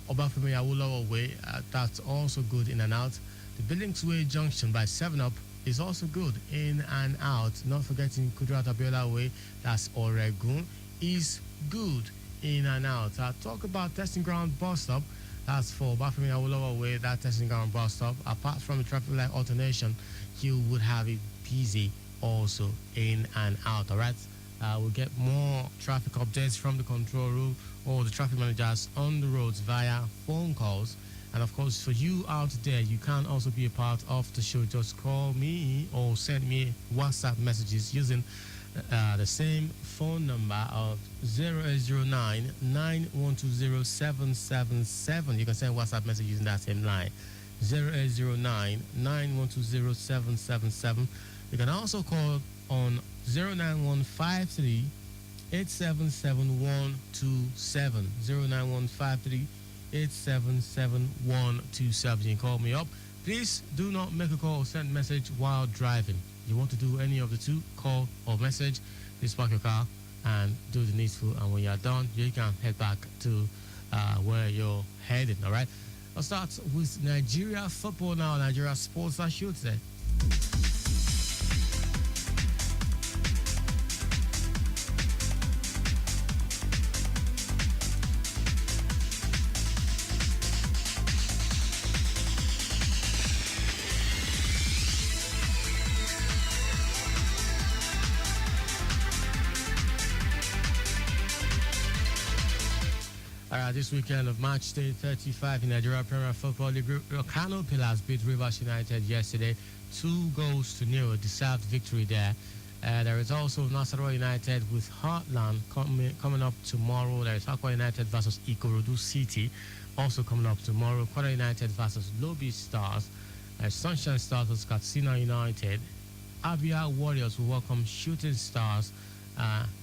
M: Obafemi Awolowo way, that's also good in and out. The Billingsway Junction by 7-Up is also good in and out. Not forgetting Kudirat Abiola way, that's Oregun, is good in and out. I'll talk about testing ground bus stop. That's for Obafemi Awolowo way, that testing ground bus stop. Apart from the traffic light alternation, you would have it busy also in and out. All right. We'll get more traffic updates from the control room or the traffic managers on the roads via phone calls. And of course, for you out there, you can also be a part of the show. Just call me or send me WhatsApp messages using the same phone number of 0809 9120 777. You can send WhatsApp messages using that same line, 0809 9120 777. You can also call on 09153 877-127, 09153-877-127. You can call me up. Please do not make a call or send a message while driving. You want to do any of the two, call or message. Please park your car and do the needful. And when you're done, you can head back to where you're headed. All right. I'll start with Nigeria football now. Nigeria sports, I should say. This weekend of March Day 35 in Nigeria Premier Football League, Kano Pillars beat Rivers United yesterday 2-0, deserved victory there. There is also Nasarawa United with Heartland coming up tomorrow. There is Akwa United versus Ikorodu City also coming up tomorrow. Kwara United versus Lobby Stars. Sunshine Stars versus Katsina United. Abia Warriors will welcome Shooting Stars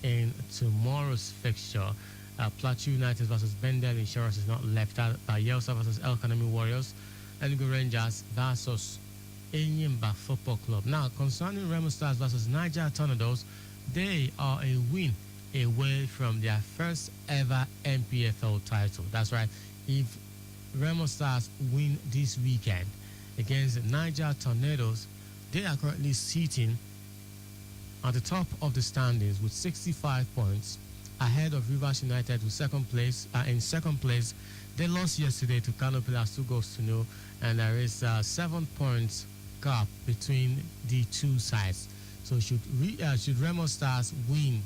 M: in tomorrow's fixture. Plateau United versus Bendel Insurance is not left out. Yelsa versus El Kanemi Warriors. Enugu Rangers versus Enyimba Football Club. Now, concerning Remo Stars versus Niger Tornadoes, they are a win away from their first ever MPFL title. That's right. If Remo Stars win this weekend against Niger Tornadoes, they are currently sitting at the top of the standings with 65 points, ahead of Rivers United with second place. In second place, they lost yesterday to Kano Pillars 2-0, and there is 7 points gap between the two sides. So should Remo Stars win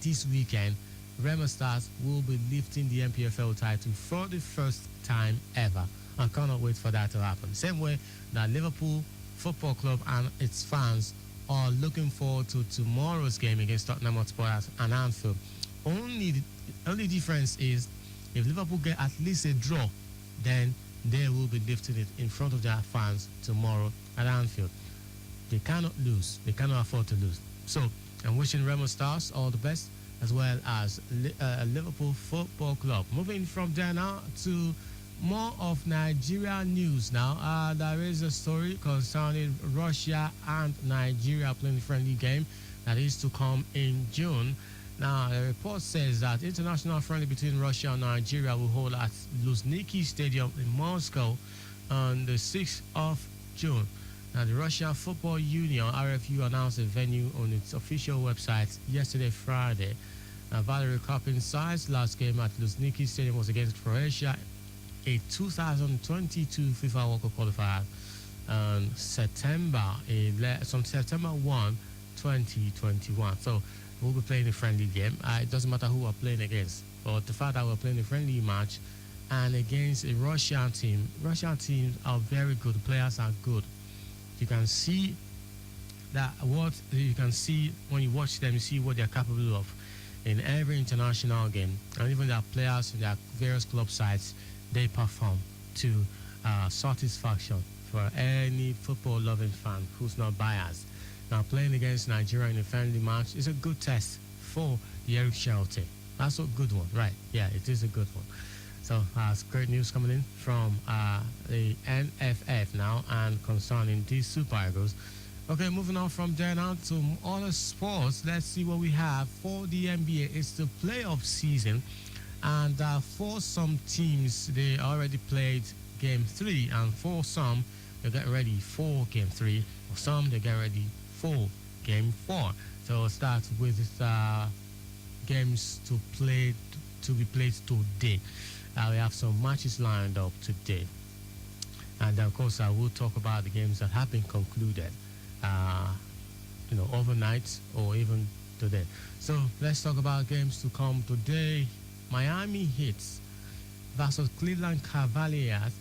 M: this weekend, Remo Stars will be lifting the MPFL title for the first time ever. I cannot wait for that to happen. Same way that Liverpool Football Club and its fans are looking forward to tomorrow's game against Tottenham Hotspur at Anfield. Only difference is if Liverpool get at least a draw, then they will be lifting it in front of their fans tomorrow at Anfield. They cannot lose. They cannot afford to lose. So I'm wishing Remo Stars all the best, as well as Liverpool Football Club. Moving from there now to more of Nigeria news now. There is a story concerning Russia and Nigeria playing a friendly game that is to come in June. Now, the report says that international friendly between Russia and Nigeria will hold at Luzhniki Stadium in Moscow on the 6th of June. Now, the Russian Football Union, RFU, announced a venue on its official website yesterday, Friday. Valery Karpin's last game at Luzhniki Stadium was against Croatia, a 2022 FIFA World Cup qualifier on September 1, 2021. So we'll be playing a friendly game. It doesn't matter who we're playing against, but the fact that we're playing a friendly match and against a Russian team. Russian teams are very good. The players are good. You can see that what you can see when you watch them, you see what they're capable of in every international game. And even their players in their various club sides, they perform to satisfaction for any football-loving fan who's not biased. Now, playing against Nigeria in a friendly match is a good test for the Eric Shelton. That's a good one, right? Yeah, it is a good one. So, it's great news coming in from the NFF now and concerning these Super Eagles. Okay, moving on from there now to other sports. Let's see what we have for the NBA. It's the playoff season, and for some teams, they already played Game 3, and for some, they get ready for Game 3. For some, they get ready for Game 4. So we'll start with games to be played today. We have some matches lined up today, and of course I will talk about the games that have been concluded, overnight or even today. So let's talk about games to come today. Miami Heat versus Cleveland Cavaliers.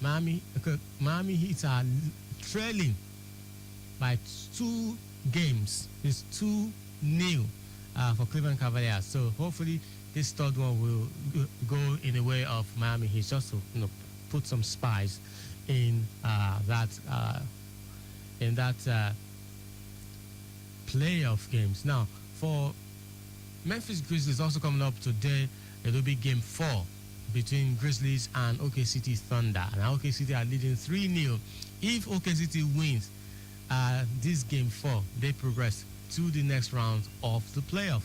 M: Miami Heat are trailing by 2 games. It's 2-0 for Cleveland Cavaliers. So hopefully this third one will go in a way of Miami Heat, just to put some spice in that playoff games. Now for Memphis Grizzlies also coming up today, it will be Game 4 between Grizzlies and OKC Thunder. And OKC are leading 3-0. If OKC wins this Game 4, they progress to the next round of the playoff.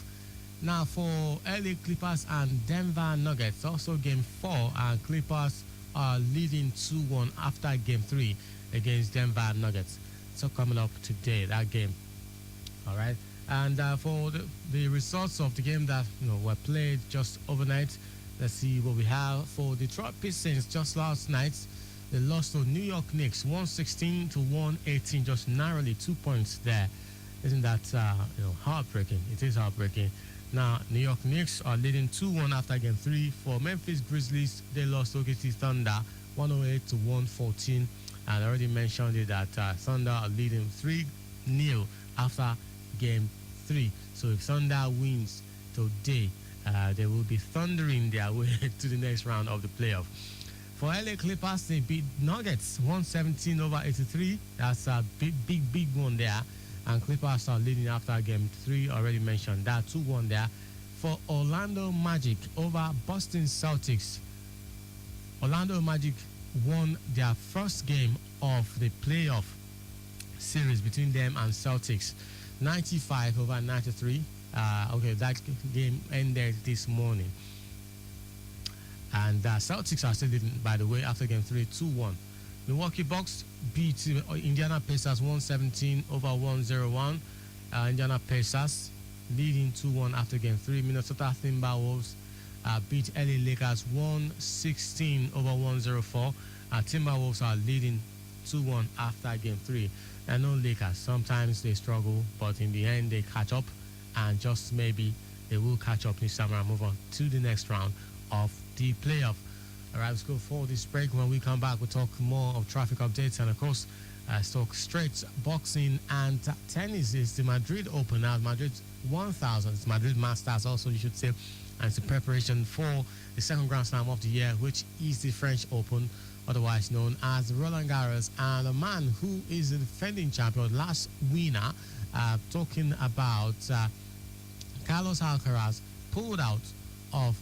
M: Now for LA Clippers and Denver Nuggets, also Game 4, and Clippers are leading 2-1 after Game 3 against Denver Nuggets. So coming up today, that game. All right. And for the results of the game that were played just overnight, let's see what we have. For Detroit Pistons, just last night, they lost to New York Knicks 116 to 118, just narrowly 2 points there. Isn't that heartbreaking? It is heartbreaking. Now, New York Knicks are leading 2-1 after Game 3. For Memphis Grizzlies, they lost to OKC Thunder 108 to 114. And I already mentioned it that Thunder are leading 3-0 after Game 3. So if Thunder wins today, they will be thundering their way to the next round of the playoff. For LA Clippers, they beat Nuggets 117 over 83. That's a big one there. And Clippers are leading after Game 3, already mentioned that, 2-1 there. For Orlando Magic over Boston Celtics, Orlando Magic won their first game of the playoff series between them and Celtics, 95 over 93. That game ended this morning. And Celtics are still leading, by the way, after Game 3, 2-1. Milwaukee Bucks beat Indiana Pacers 117 over 101. Indiana Pacers leading 2-1 after Game 3. Minnesota Timberwolves beat LA Lakers 116 over 104. Timberwolves are leading 2-1 after game 3. And no Lakers, sometimes they struggle, but in the end they catch up, and just maybe they will catch up this summer and move on to the next round of the playoff. All right, let's go for this break. When we come back, we'll talk more of traffic updates, and of course, talk straight boxing and tennis. Is the Madrid Open now, Madrid 1000, it's Madrid Masters also, you should say, and it's a preparation for the second Grand Slam of the year, which is the French Open, otherwise known as Roland Garros. And a man who is the defending champion, last winner, talking about Carlos Alcaraz, pulled out of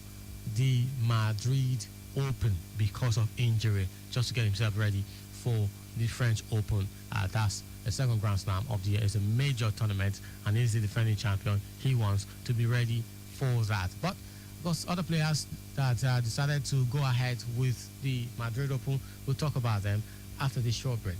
M: the Madrid Open because of injury, just to get himself ready for the French Open. That's the second Grand Slam of the year. It's a major tournament, and he's the defending champion. He wants to be ready for that. But of course, other players that decided to go ahead with the Madrid Open, we'll talk about them after this short break.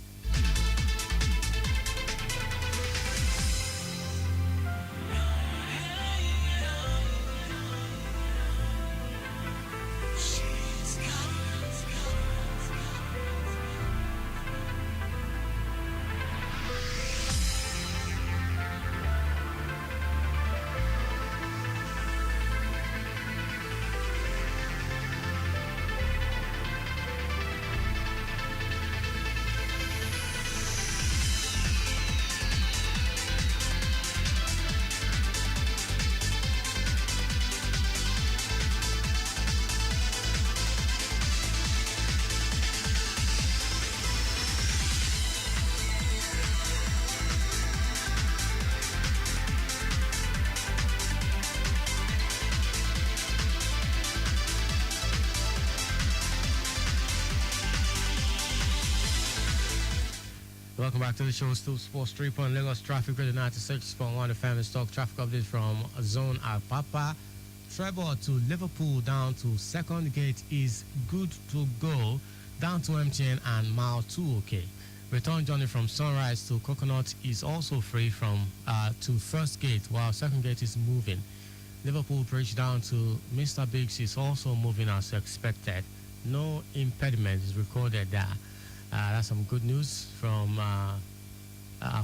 M: Welcome back to the show. Still Sports 3 on Lagos Traffic Radio 96.1 FM. Stock traffic update from Zone Apapa. Trevor to Liverpool down to second gate is good to go. Down to MTN and mile 2 okay. Return journey from Sunrise to Coconut is also free from to first gate, while second gate is moving. Liverpool Bridge down to Mr. Biggs is also moving as expected. No impediment is recorded there. That's some good news from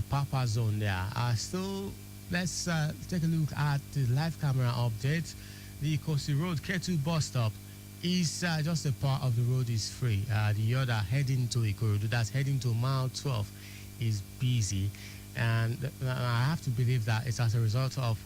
M: Papa Zone there. Still, let's take a look at the live camera update. The Kosi Road K2 bus stop is just a part of the road is free. The other heading to Ikorodu, that's heading to mile 12, is busy. And I have to believe that it's as a result of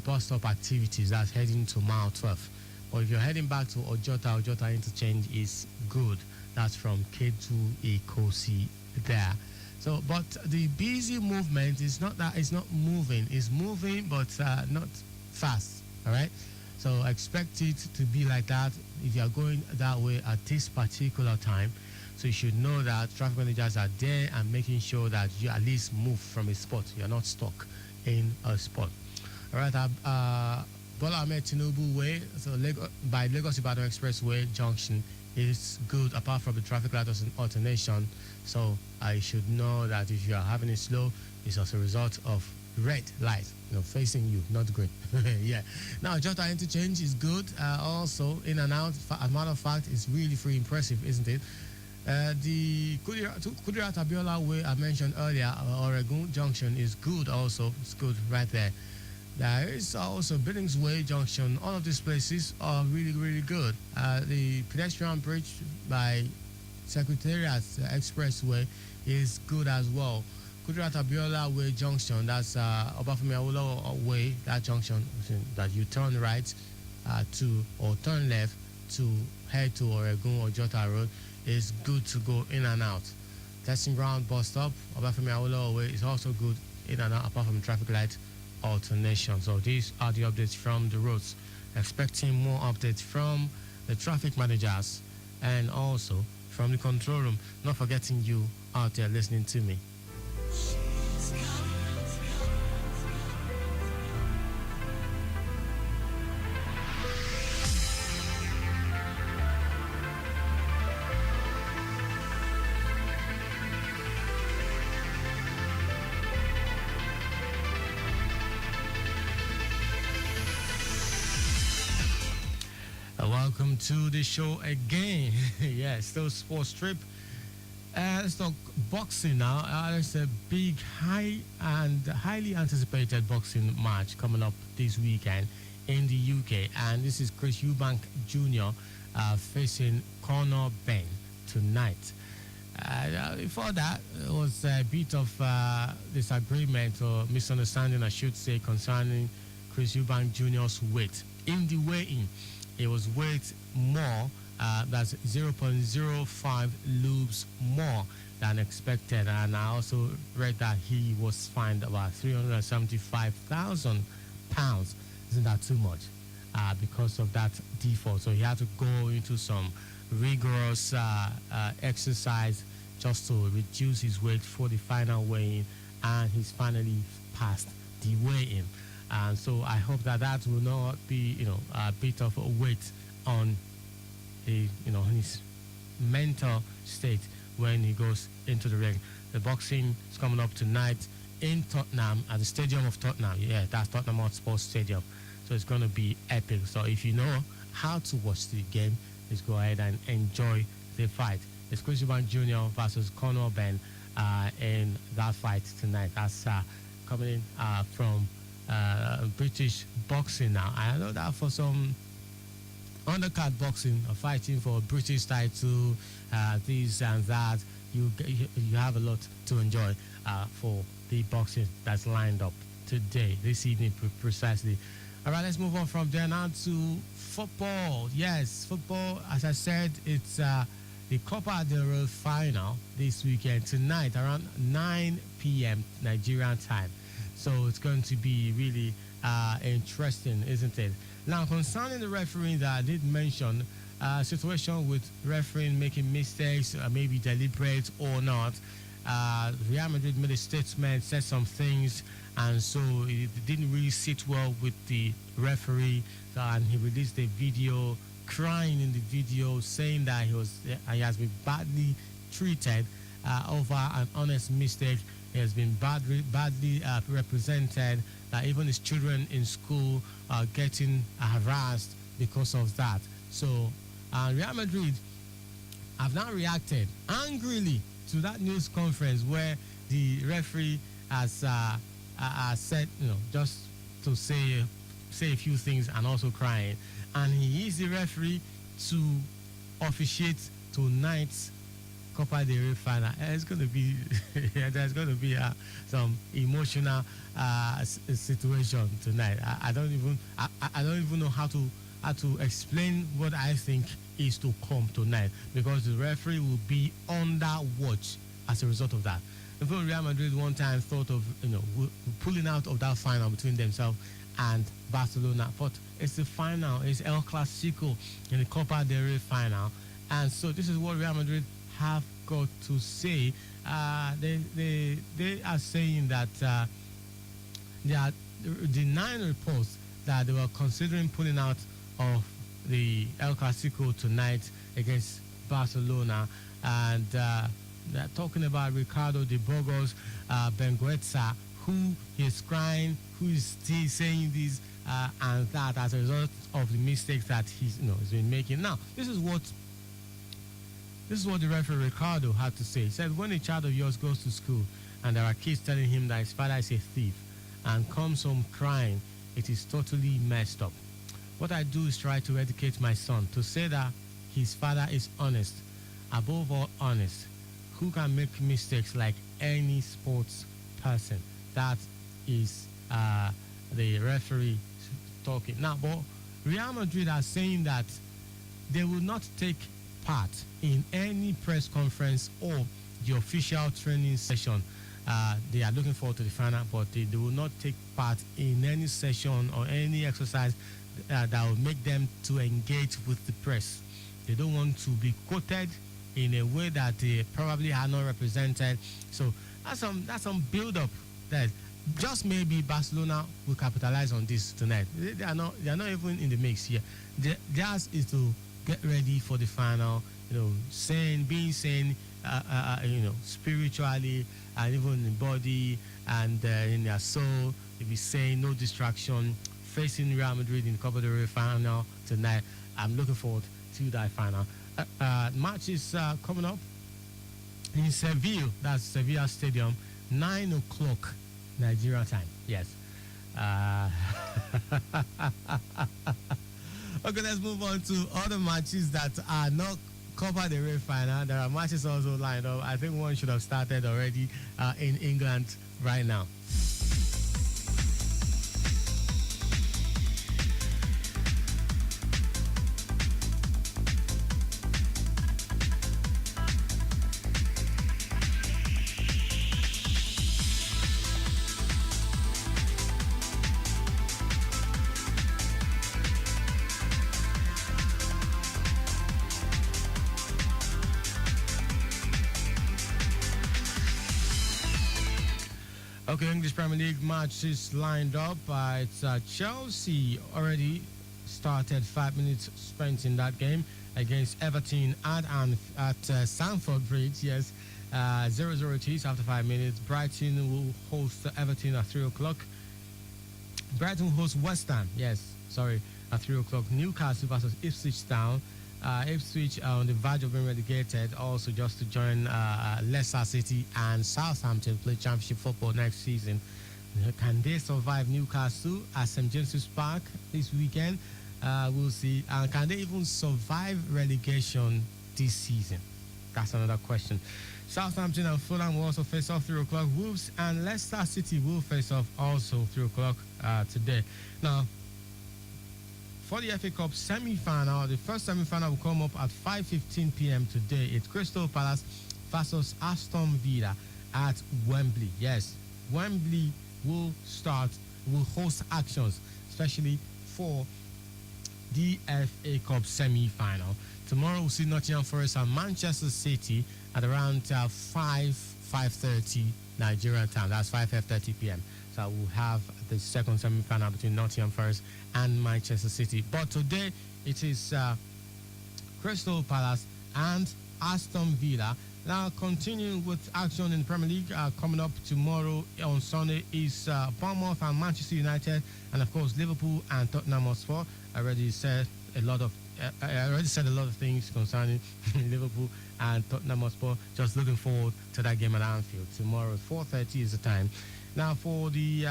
M: bus stop activities that's heading to mile 12. But if you're heading back to Ojota interchange is good. That's from K2 Ikosi there. So, but the busy movement is not that it's not moving. It's moving, but not fast. All right. So expect it to be like that if you are going that way at this particular time. So you should know that traffic managers are there and making sure that you at least move from a spot. You're not stuck in a spot. All right. Bola Ahmed Tinubu Way, so by Lagos Ibadan Expressway Junction, is good apart from the traffic light alternation. So I should know that if you are having it slow, it's as a result of red light, facing you, not green. Yeah. Now, Jota interchange is good. Also, in and out. As a matter of fact, it's really pretty impressive, isn't it? The Kudirat Abiola Way I mentioned earlier, Oregon Junction, is good also. It's good right there. There is also Billings Way Junction. All of these places are really, really good. The pedestrian bridge by Secretariat Expressway is good as well. Kudirat Abiola Way Junction, that's Obafemi Awolowo Way, that junction that you turn right to or turn left to head to Oregon or Jota Road is good to go in and out. Testing ground bus stop, Obafemi Awolowo Way is also good in and out apart from traffic light alternation. So these are the updates from the roads. Expecting more updates from the traffic managers and also from the control room. Not forgetting you out there listening to me. Welcome to the show again. Yes, still Sports Trip Let's talk boxing now. There's a big, highly anticipated boxing match coming up this weekend in the UK, and this is Chris Eubank Jr. Facing Conor Ben tonight. Before that, there was a bit of disagreement or misunderstanding, I should say, concerning Chris Eubank Jr.'s weight. In the weigh-in, it was weighed more, that's 0.05 lubes more than expected. And I also read that he was fined about £375,000. Isn't that too much? Because of that default. So he had to go into some rigorous exercise just to reduce his weight for the final weigh-in, and he's finally passed the weigh-in. And so I hope that that will not be, a bit of a weight on his mental state when he goes into the ring. The boxing is coming up tonight in Tottenham at the Stadium of Tottenham. Yeah, that's Tottenham Hotspur Stadium. So it's going to be epic. So if you know how to watch the game, let's go ahead and enjoy the fight. It's Chris Eubank Jr. versus Conor Ben in that fight tonight. That's coming in from British boxing now. I know that for some undercard boxing, fighting for a British title, this and that, you have a lot to enjoy for the boxing that's lined up today, this evening precisely. All right, let's move on from there now to football. Yes, football, as I said, it's the Copa del Rey final this weekend, tonight around 9 p.m. Nigerian time. So it's going to be really interesting, isn't it? Now, concerning the refereeing that I did mention, situation with refereeing making mistakes, maybe deliberate or not, Real Madrid made a statement, said some things, and so it didn't really sit well with the referee, and he released a video crying in the video, saying that he has been badly treated over an honest mistake. He has been badly represented, that even his children in school are getting harassed because of that. So Real Madrid have now reacted angrily to that news conference where the referee has said, just to say a few things and also crying. And he is the referee to officiate tonight's Copa del Rey final. It's going to be there's going to be some emotional situation tonight. I don't even know how to explain what I think is to come tonight, because the referee will be under watch as a result of that. Before Real Madrid one time thought of pulling out of that final between themselves and Barcelona, but it's the final, it's El Clasico in the Copa del Rey final, and so this is what Real Madrid have got to say. They are saying that they are denying reports that they were considering pulling out of the El Clasico tonight against Barcelona, and they're talking about Ricardo de Burgos Benguetza, who is crying, who is still saying this and that as a result of the mistakes that he's been making. Now, this is what the referee Ricardo had to say. He said, when a child of yours goes to school and there are kids telling him that his father is a thief and comes home crying, it is totally messed up. What I do is try to educate my son to say that his father is honest, above all honest, who can make mistakes like any sports person. That is the referee talking. Now, but Real Madrid are saying that they will not take part in any press conference or the official training session. They are looking forward to the final, but they will not take part in any session or any exercise that will make them to engage with the press. They don't want to be quoted in a way that they probably are not represented. So that's some build-up that just maybe Barcelona will capitalize on this tonight. They are not even in the mix here. Theirs is to get ready for the final, being sane, spiritually and even in body and in their soul. They'll be saying no distraction, facing Real Madrid in the Copa del Rey final tonight. I'm looking forward to that final. Match is coming up in Seville. That's Sevilla Stadium, 9 o'clock Nigeria time. Yes. Okay, let's move on to other matches that are not Copa del Rey final. There are matches also lined up. I think one should have started already in England right now. Okay, English Premier League matches lined up. It's Chelsea already started, 5 minutes spent in that game against Everton at Stamford Bridge. Yes, 0-0 it is after 5 minutes. Brighton will host Everton at 3 o'clock. Brighton hosts West Ham. Yes, sorry, at 3 o'clock. Newcastle versus Ipswich Town. Ipswich are on the verge of being relegated, also just to join Leicester City and Southampton play championship football next season. Can they survive Newcastle at St James's Park this weekend? We'll see. Can they even survive relegation this season? That's another question. Southampton and Fulham will also face off 3 o'clock. Wolves and Leicester City will face off also 3 o'clock today. Now, for the FA Cup semi-final, the first semi-final will come up at 5:15 p.m. today. It's Crystal Palace versus Aston Villa at Wembley. Yes, Wembley will host actions, especially for the FA Cup semi-final. Tomorrow we'll see Nottingham Forest and Manchester City at around 5:30 Nigerian time. That's 5:30 p.m. So we'll have the second semi-final between Nottingham Forest and Manchester City. But today it is Crystal Palace and Aston Villa. Now continuing with action in the Premier League, coming up tomorrow on Sunday is Bournemouth and Manchester United, and of course Liverpool and Tottenham Hotspur. I already said a lot of things concerning Liverpool and Tottenham Hotspur. Just looking forward to that game at Anfield tomorrow. 4:30 is the time. Now for the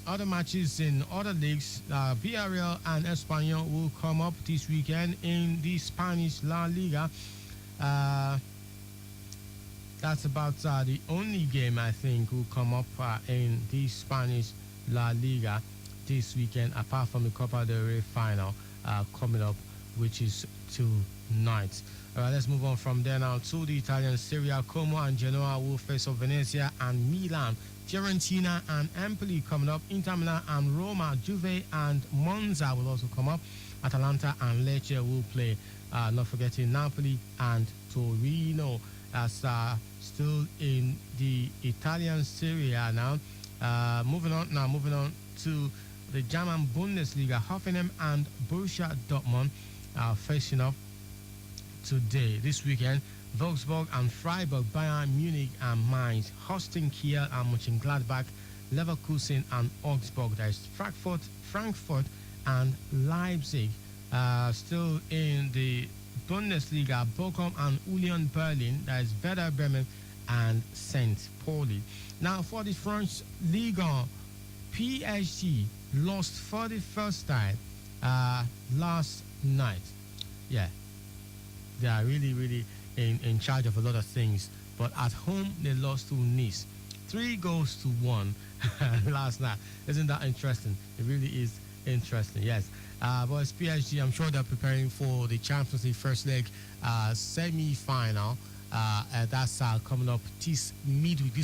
M: other matches in other leagues, Villarreal and Espanyol will come up this weekend in the Spanish La Liga. That's about the only game I think will come up in the Spanish La Liga this weekend, apart from the Copa del Rey final coming up, which is tonight. All right, let's move on from there now to the Italian Serie A. Como and Genoa will face off Venezia and Milan. Fiorentina and Empoli coming up. Inter Milan and Roma. Juve and Monza will also come up. Atalanta and Lecce will play. Not forgetting Napoli and Torino. As still in the Italian Serie A now. Moving on to the German Bundesliga. Hoffenheim and Borussia Dortmund are facing off today, this weekend. Wolfsburg and Freiburg, Bayern Munich and Mainz, hosting Kiel and Mönchengladbach, Leverkusen and Augsburg. There is Frankfurt and Leipzig. Still in the Bundesliga, Bochum and Union Berlin. There is Werder Bremen and St. Pauli. Now for the French Ligue 1, PSG lost for the first time last night. Yeah, they are really in charge of a lot of things, but at home they lost to Nice 3-1 last night. Isn't that interesting? It really is interesting. Yes, but it's PSG. I'm sure they're preparing for the Champions League first leg semi-final. That's coming up this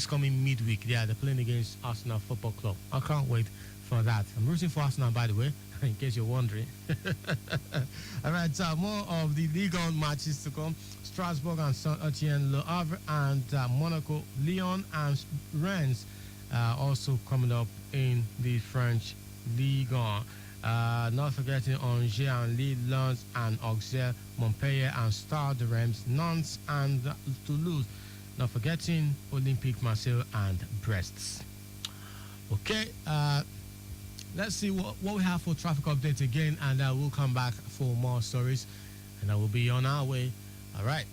M: coming midweek. Yeah, they're playing against Arsenal Football Club. I can't wait for that. I'm rooting for Arsenal, by the way, in case you're wondering. All right, more of the Ligue 1 matches to come. Strasbourg and Saint-Etienne, Le Havre and Monaco, Lyon and Rennes also coming up in the French Ligue 1. Not forgetting Angers and Lille, Lens and Auxerre, Montpellier and Stade de Reims, Nantes and Toulouse. Not forgetting Olympique Marseille and Brest. Okay, let's see what we have for traffic updates again, and we'll come back for more stories, and I will be on our way. All right.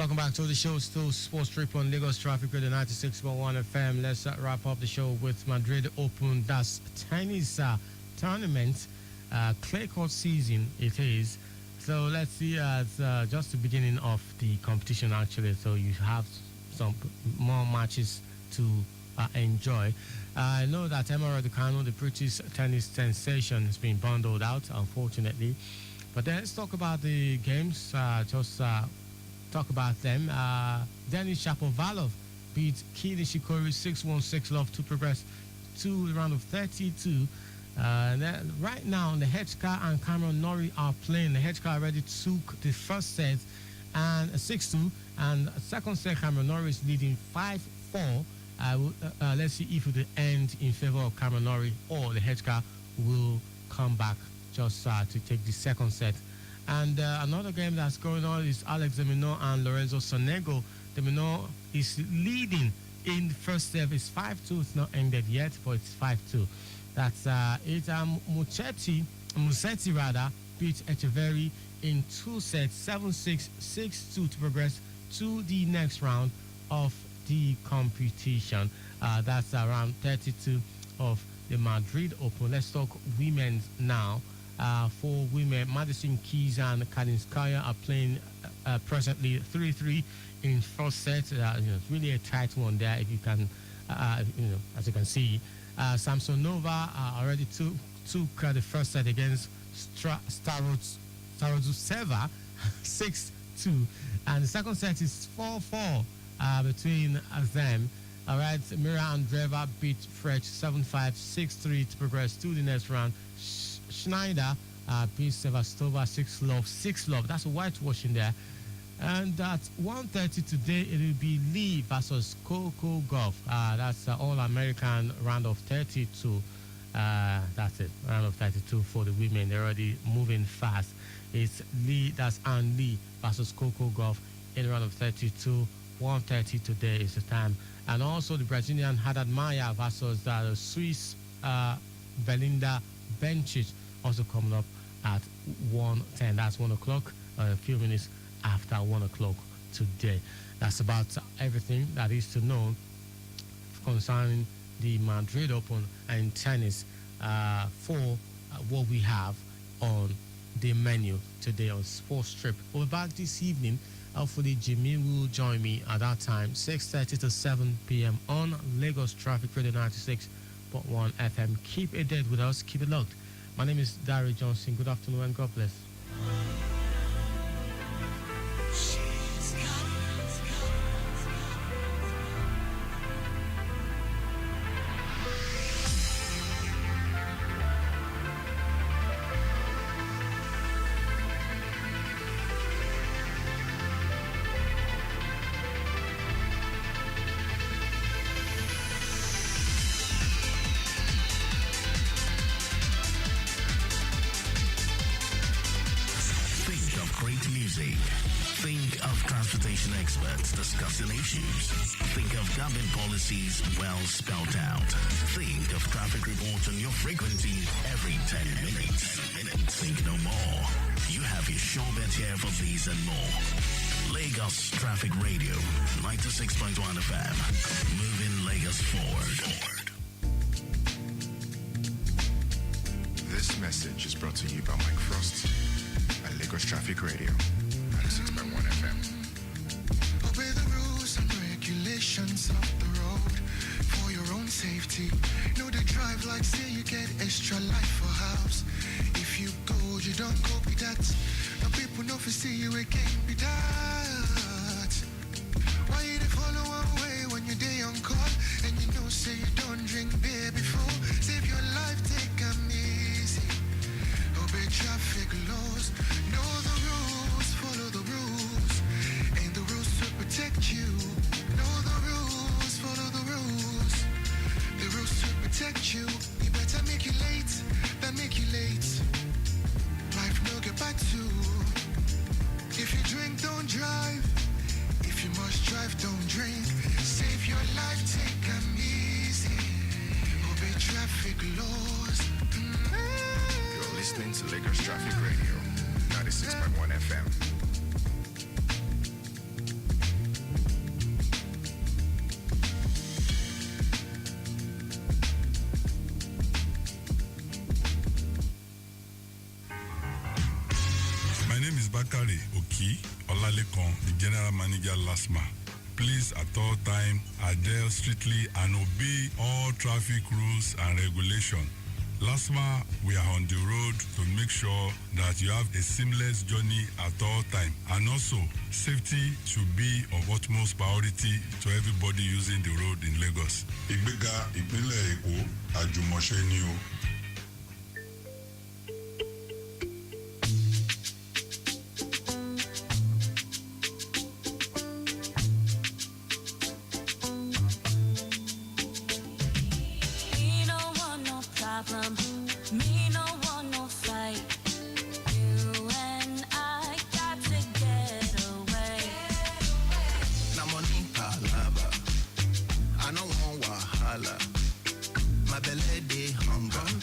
M: Welcome back to the show. Still Sports Trip on Lagos Traffic Radio 96.1 FM. Let's wrap up the show with Madrid Open. That's tennis tournament. Clay court season it is. So let's see, just the beginning of the competition actually. So you have some more matches to enjoy. I know that Emma Raducanu, the British tennis sensation, has been bundled out, unfortunately. But then let's talk about the games. Talk about them. Denis Shapovalov beat Keith Nishikori 6-1, 6-love to progress to the round of 32. Right now, the Hedgeka and Cameron Norrie are playing. The Hedgeka already took the first set and 6-2, and second set Cameron Norrie is leading 5-4. Let's see if it will end in favor of Cameron Norrie or the Hedgeka will come back just to take the second set. And another game that's going on is Alex de Minaur and Lorenzo Sonego. De Minaur is leading in the first serve. It's 5-2. It's not ended yet, but it's 5-2. That's it. Musetti rather beat Echeverry in 2 sets, 7-6, 6-2 to progress to the next round of the competition. That's around 32 of the Madrid Open. Let's talk women's now. For women, Madison Keys and Kalinskaya are playing presently 3-3 in first set. It's really a tight one there. If you can, as you can see, Samsonova already took the first set against Starozuseva 6-2, and the second set is 4-4 between them. All right, Mira Andreeva beat Fretch 7-5, 6-3 to progress to the next round. Schneider beat Sevastova 6-love. That's a whitewashing there. And at 1:30 today, it will be Lee versus Coco Gauff. That's All-American round of 32. That's it, round of 32 for the women. They're already moving fast. It's Lee, that's Ann Lee versus Coco Gauff in round of 32. 1:30 today is the time. And also the Brazilian Haddad Maia versus the Swiss Belinda Bencic also coming up at 1:10. That's 1 o'clock, a few minutes after 1 o'clock today. That's about everything that is to know concerning the Madrid Open and tennis for what we have on the menu today on Sports Trip. We'll be back this evening. Hopefully Jimmy will join me at that time, 6:30 to 7 p.m. on Lagos Traffic Radio 96.1 FM. Keep it dead with us. Keep it locked. My name is Dari Johnson. Good afternoon and God bless.
N: Discussing issues. Think of government policies well spelled out. Think of traffic reports on your frequency every 10 minutes. Think no more. You have your show bet here for these and more. Lagos Traffic Radio, 96.1 FM. Moving Lagos forward.
O: This message is brought to you by Mike Frost and Lagos Traffic Radio, 96.1 FM.
A: Obey the rules and regulations of the road for your own safety. Know the drive like say you get extra life for house. If you go, you don't go be that. Now people know if see you again be that. Why you dey follow one way when you day on call and you know say you don't drink beer before? Save your life, take 'em easy. Obey traffic laws. Know the rules, follow the rules. And the rules to protect you. Know the rules, follow the rules. The rules to protect you. You better make you late than make you late. Life no get back to. If you drink, don't drive. If you must drive, don't drink. Save your life, take 'em easy. Obey traffic laws.
O: You're listening to Lagos Traffic Radio, 96.1 FM.
K: Laki Olalekan, the General Manager LASMA. Please at all time adhere strictly and obey all traffic rules and regulations. LASMA, we are on the road to make sure that you have a seamless journey at all time. And also, safety should be of utmost priority to everybody using the road in Lagos.
P: Ìgbéga ìpínlẹ̀ Èkó àjùmọ̀ṣe ni o.
Q: Me no want no fight. You and I got to get away.
A: Na money palava. I no want wahala. My belly dey hunger.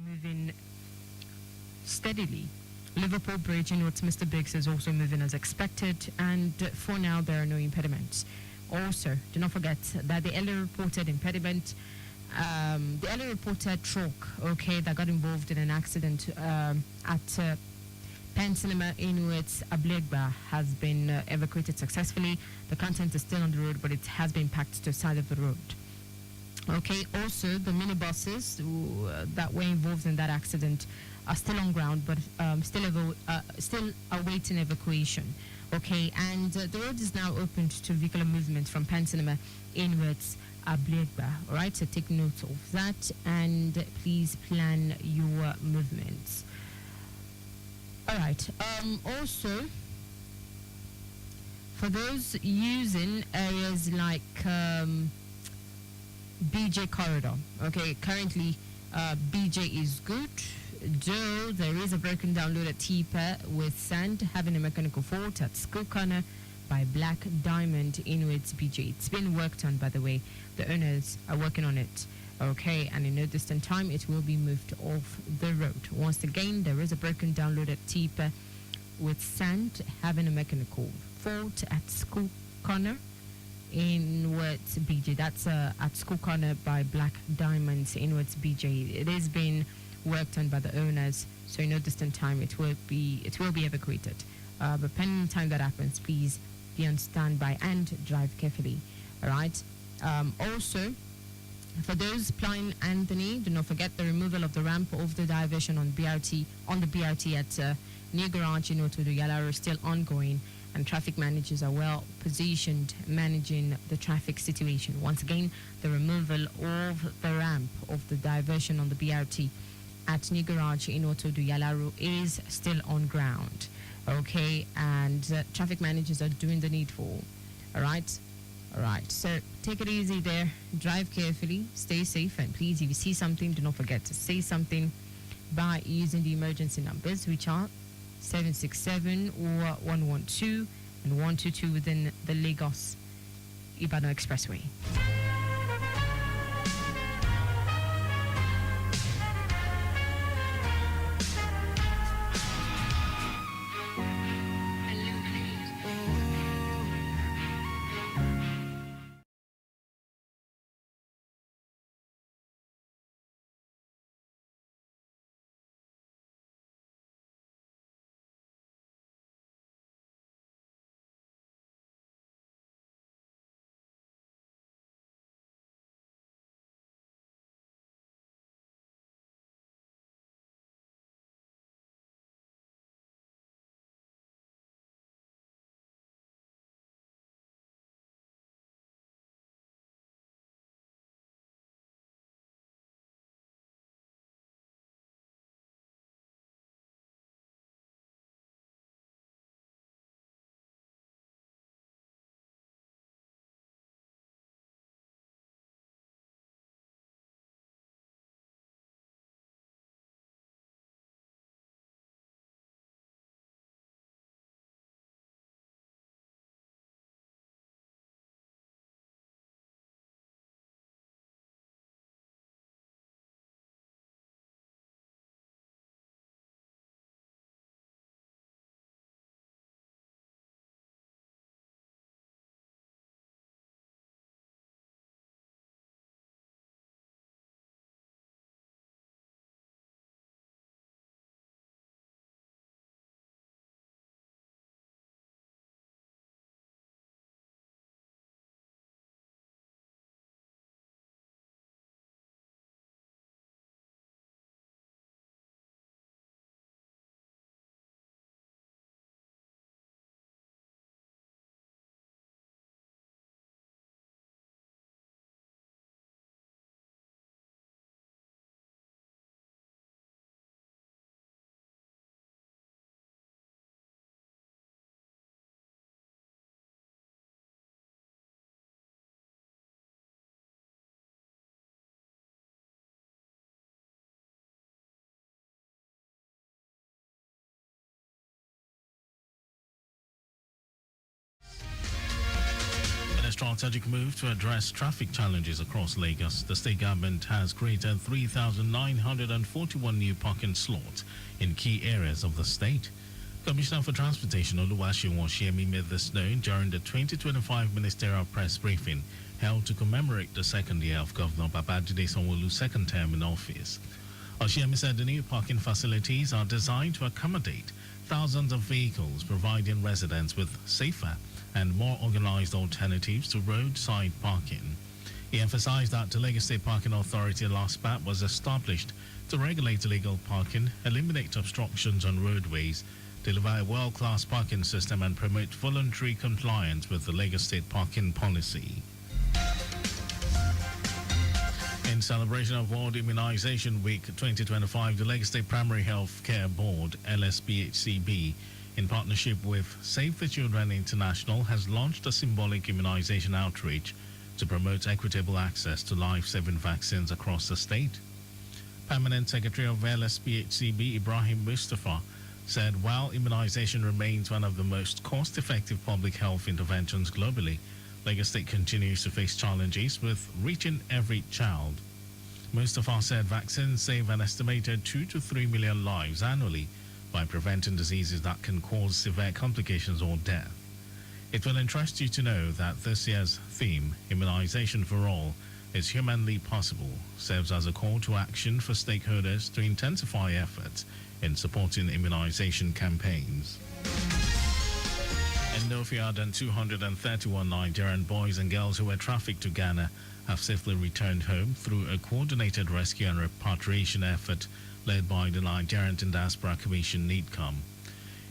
G: moving steadily. Liverpool Bridge, you know, it's Mr. Biggs, is also moving as expected, and for now there are no impediments. Also, do not forget that the earlier reported impediment, the earlier reported truck, okay, that got involved in an accident at Penn Cinema in which Ablegba has been evacuated successfully. The content is still on the road, but it has been packed to the side of the road. Okay, also the minibuses that were involved in that accident are still on ground, but still awaiting evacuation. Okay, and the road is now opened to vehicular movement from Penn Cinema inwards Ablegba. All right, so take note of that and please plan your movements. All right. Also, for those using areas like BJ corridor, okay, currently BJ is good, though there is a broken down load at Tipa with sand having a mechanical fault at School Corner by Black Diamond inwards BJ. It's been worked on, by the way. The owners are working on it. Okay, and in no distant time, it will be moved off the road. Once again, there is a broken down load at Tipa with sand having a mechanical fault at School Corner inwards BJ. That's at School Corner by Black Diamonds inwards BJ. It is being worked on by the owners, so in no distant time, it will be evacuated. But pending the time that happens, please be on standby and drive carefully. All right. Also, for those plying Anthony, do not forget the removal of the ramp of the diversion on the BRT at New Garage in Otodo Yalaro is still ongoing, and traffic managers are well positioned managing the traffic situation. Once again, the removal of the ramp of the diversion on the BRT at New Garage in Otodo Yalaro is still on ground. Okay, and traffic managers are doing the needful. All right. All right, so take it easy there. Drive carefully, stay safe, and please, if you see something, do not forget to say something by using the emergency numbers, which are 767 or 112 and 122 within the Lagos Ibadan Expressway.
I: strategic move to address traffic challenges across Lagos, the state government has created 3,941 new parking slots in key areas of the state. Commissioner for Transportation Rereloluwa Seun Abiodun made this known during the 2025 ministerial press briefing held to commemorate the second year of Governor Babajide Sanwo-Olu's second term in office. Abiodun said the new parking facilities are designed to accommodate thousands of vehicles, providing residents with safer and more organized alternatives to roadside parking. He emphasized that the Lagos State Parking Authority LASPAT was established to regulate illegal parking, eliminate obstructions on roadways, deliver a world-class parking system, and promote voluntary compliance with the Lagos State parking policy. In celebration of World Immunization Week 2025, the Lagos State Primary Health Care Board, LSPHCB, in partnership with Save the Children International, has launched a symbolic immunization outreach to promote equitable access to life-saving vaccines across the state. Permanent Secretary of LSPHCB, Ibrahim Mustafa, said while immunization remains one of the most cost-effective public health interventions globally, Lagos State continues to face challenges with reaching every child. Mustafa said vaccines save an estimated 2 to 3 million lives annually by preventing diseases that can cause severe complications or death. It will interest you to know that this year's theme, Immunization for All, is humanly possible, serves as a call to action for stakeholders to intensify efforts in supporting immunization campaigns. And no fewer than 231 Nigerian boys and girls who were trafficked to Ghana have safely returned home through a coordinated rescue and repatriation effort led by the Nigerian Diaspora Commission, NIDCOM.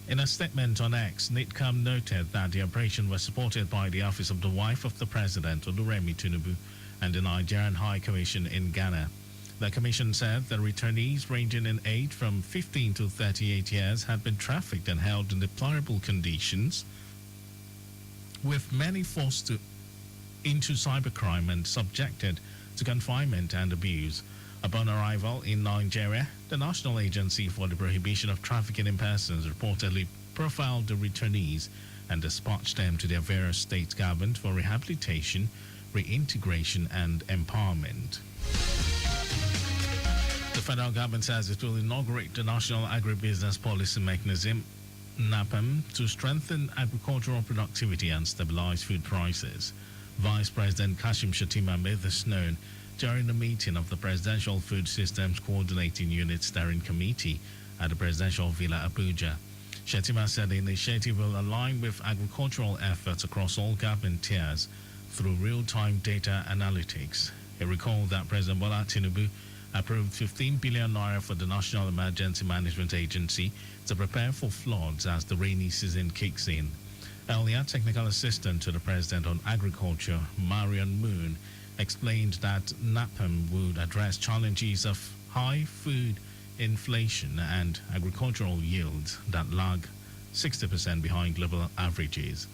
I: In a statement on X, NIDCOM noted that the operation was supported by the Office of the Wife of the President, Oluremi Tinubu, and the Nigerian High Commission in Ghana. The commission said the returnees ranging in age from 15 to 38 years had been trafficked and held in deplorable conditions, with many forced into cybercrime and subjected to confinement and abuse. Upon arrival in Nigeria, the National Agency for the Prohibition of Trafficking in Persons reportedly profiled the returnees and dispatched them to their various state governments for rehabilitation, reintegration, and empowerment. The federal government says it will inaugurate the National Agribusiness Policy Mechanism, NAPM, to strengthen agricultural productivity and stabilize food prices. Vice President Kashim Shettima made this known during the meeting of the Presidential Food Systems Coordinating Unit Steering Committee at the Presidential Villa, Abuja. Shettima said the initiative will align with agricultural efforts across all government tiers through real-time data analytics. He recalled that President Bola Tinubu approved 15 billion naira for the National Emergency Management Agency to prepare for floods as the rainy season kicks in. Earlier, Technical Assistant to the President on Agriculture, Marion Moon, explained that NAPM would address challenges of high food inflation and agricultural yields that lag 60% behind global averages.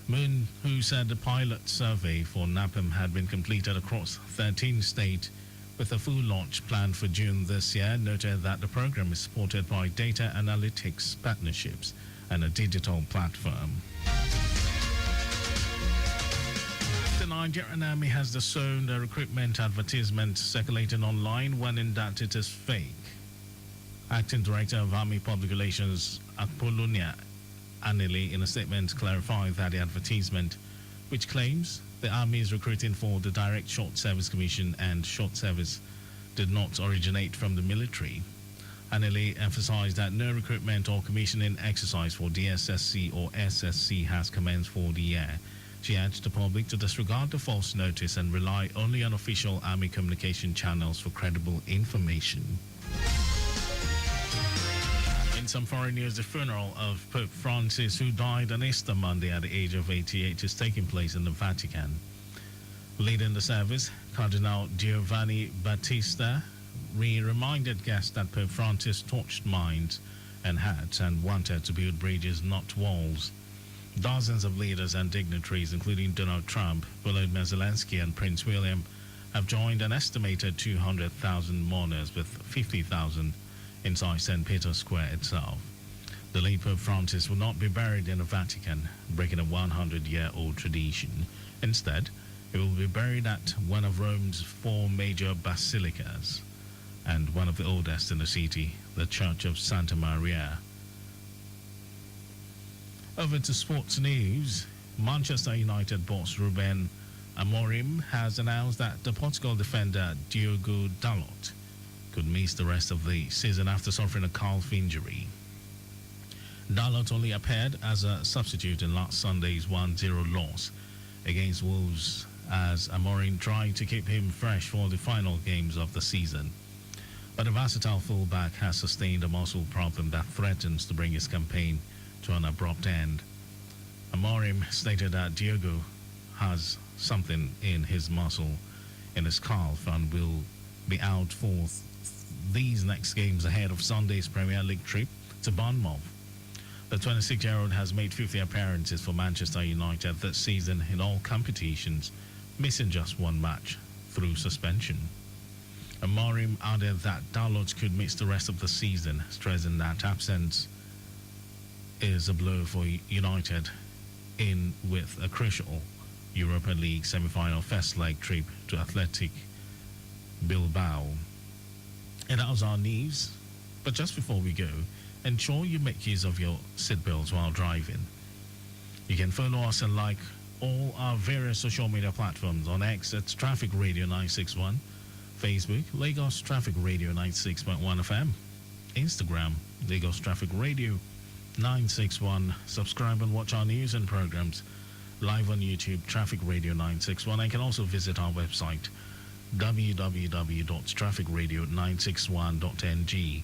I: Moon, who said the pilot survey for NAPM had been completed across 13 states with a full launch planned for June this year, noted that the program is supported by data analytics partnerships and a digital platform. The Nigerian Army has disowned a recruitment advertisement circulating online warning that it is fake. Acting Director of Army Public Relations, Apollonia Anili, in a statement clarified that the advertisement, which claims the Army is recruiting for the Direct Short Service Commission and short service, did not originate from the military. Anili emphasized that no recruitment or commissioning exercise for DSSC or SSC has commenced for the year. She urged the public to disregard the false notice and rely only on official Army communication channels for credible information. In some foreign news, the funeral of Pope Francis, who died on Easter Monday at the age of 88, is taking place in the Vatican. Leading the service, Cardinal Giovanni Battista reminded guests that Pope Francis touched minds and hearts and wanted to build bridges, not walls. Dozens of leaders and dignitaries, including Donald Trump, Volodymyr Zelensky, and Prince William, have joined an estimated 200,000 mourners, with 50,000 inside St. Peter's Square itself. The late Pope Francis will not be buried in the Vatican, breaking a 100-year-old tradition. Instead, he will be buried at one of Rome's 4 major basilicas and one of the oldest in the city, the Church of Santa Maria. Over to sports news. Manchester United boss Ruben Amorim has announced that the Portugal defender Diogo Dalot could miss the rest of the season after suffering a calf injury. Dalot only appeared as a substitute in last Sunday's 1-0 loss against Wolves as Amorim tried to keep him fresh for the final games of the season. But the versatile fullback has sustained a muscle problem that threatens to bring his campaign to an abrupt end. Amorim stated that Diogo has something in his muscle in his calf and will be out for these next games ahead of Sunday's Premier League trip to Bournemouth. The 26-year-old has made 50 appearances for Manchester United this season in all competitions, missing just one match through suspension. Amorim added that Dalot could miss the rest of the season, stressing that absence is a blow for United in with a crucial Europa League semi-final first leg trip to Athletic Bilbao. And that was our news. But just before we go, ensure you make use of your seatbelts while driving. You can follow us and like all our various social media platforms. On X, it's Traffic Radio 961. Facebook, Lagos Traffic Radio 96.1 FM. Instagram, Lagos Traffic Radio 961. Subscribe and watch our news and programs live on YouTube, Traffic Radio 961. And you can also visit our website, www.trafficradio961.ng.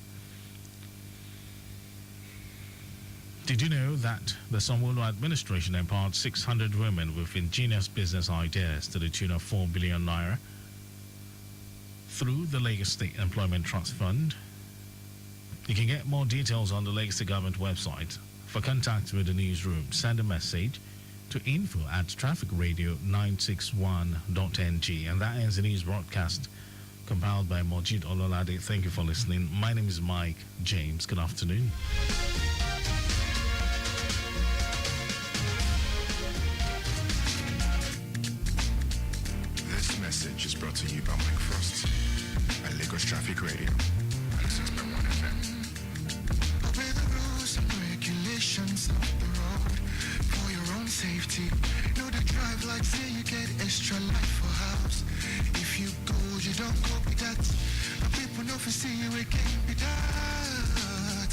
I: Did you know that the Sanwo-Olu administration empowered 600 women with ingenious business ideas to the tune of 4 billion naira through the Lagos State Employment Trust Fund? You can get more details on the Lagos State Government website. For contact with the newsroom, send a message to info@trafficradio961.ng. And that ends the news broadcast compiled by Mojid Ololade. Thank you for listening. My name is Mike James. Good afternoon.
O: This message is brought to you by Mike Frost at Lagos Traffic Radio 96.1 FM.
A: Obey the rules and regulations of the road for your own safety. Know the drive like say you get extra life for house. If you go, you don't go with that. But people know for see you, it can't be that.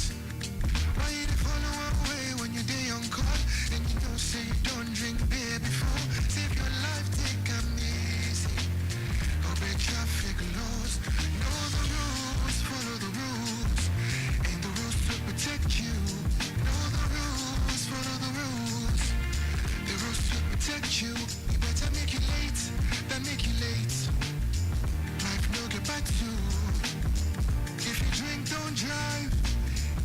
A: Why you follow away when you're day on call and you know say you don't drink beer before? Save your life, take a easy. Obey traffic laws. Know the rules, follow the rules. And the rules to protect you. Know the rules, follow the rules. The rules to protect you. You better make you late than make you late. Life no get back to. If you drink, don't drive.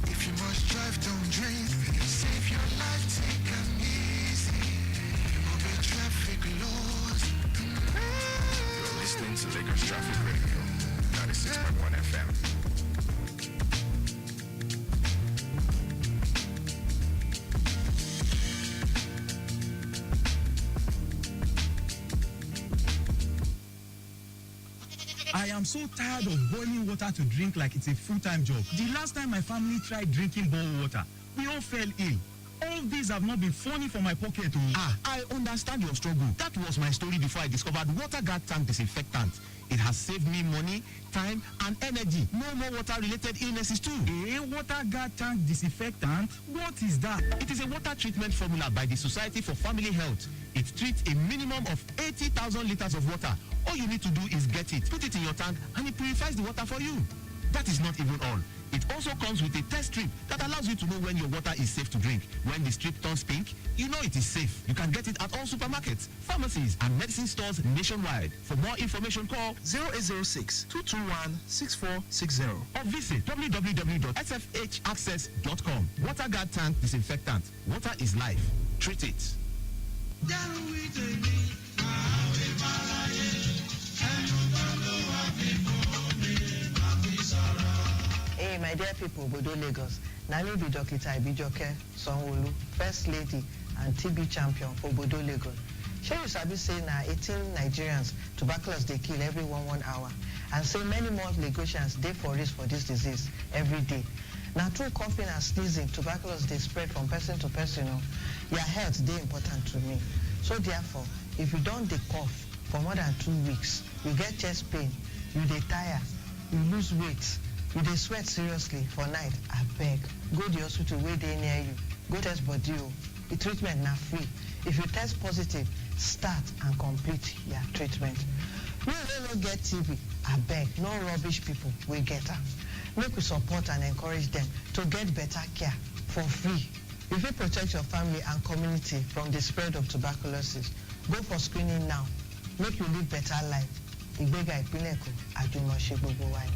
A: If you must drive, don't drink. Save your life, take them easy. Obey traffic laws.
O: You're listening to Lagos Traffic Radio 96.1 FM.
R: I am so tired of boiling water to drink like it's a full-time job. The last time my family tried drinking boiled water, we all fell ill. All these have not been funny for my pocket. I understand your struggle. That was my story before I discovered WaterGuard Tank Disinfectant. It has saved me money, time, and energy. No more water-related illnesses too. A WaterGuard Tank Disinfectant? What is that? It is a water treatment formula by the Society for Family Health. It treats a minimum of 80,000 liters of water. All you need to do is get it, put it in your tank, and it purifies the water for you. That is not even all. It also comes with a test strip that allows you to know when your water is safe to drink. When the strip turns pink, you know it is safe. You can get it at all supermarkets, pharmacies, and medicine stores nationwide. For more information, call
A: 0806-221-6460
R: or visit www.sfhaccess.com. WaterGuard Tank Disinfectant. Water is life. Treat it.
J: Hey, my dear people, Bodo Lagos. Nami be Dr. Saun Abiodun, First Lady and TB champion for Bodo Lagos. Shey you sabi say na 18 Nigerians tuberculosis dey kill every 1 hour, and say many more Lagosians dey for risk for this disease every day. Na through coughing and sneezing tuberculosis dey spread from person to person. Your health dey important to me. So therefore, if you don dey cough for more than 2 weeks, you get chest pain, you dey tire, you lose weight, you dey sweat seriously for night, abeg go the hospital wey dey near you, go test body o. The treatment na free. If you test positive, start and complete your treatment. You wey no get TB, abeg no rubbish people wey get am. Make we support and encourage them to get better care for free. You fit protect your family and community from the spread of tuberculosis. Go for screening now. Make you live better life. Ìgbéga ìpínlẹ̀ Èkó, àjùmọ̀ṣe gbogbo wa ni.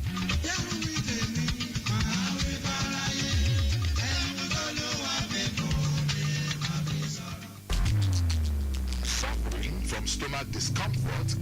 L: Suffering from stomach discomfort?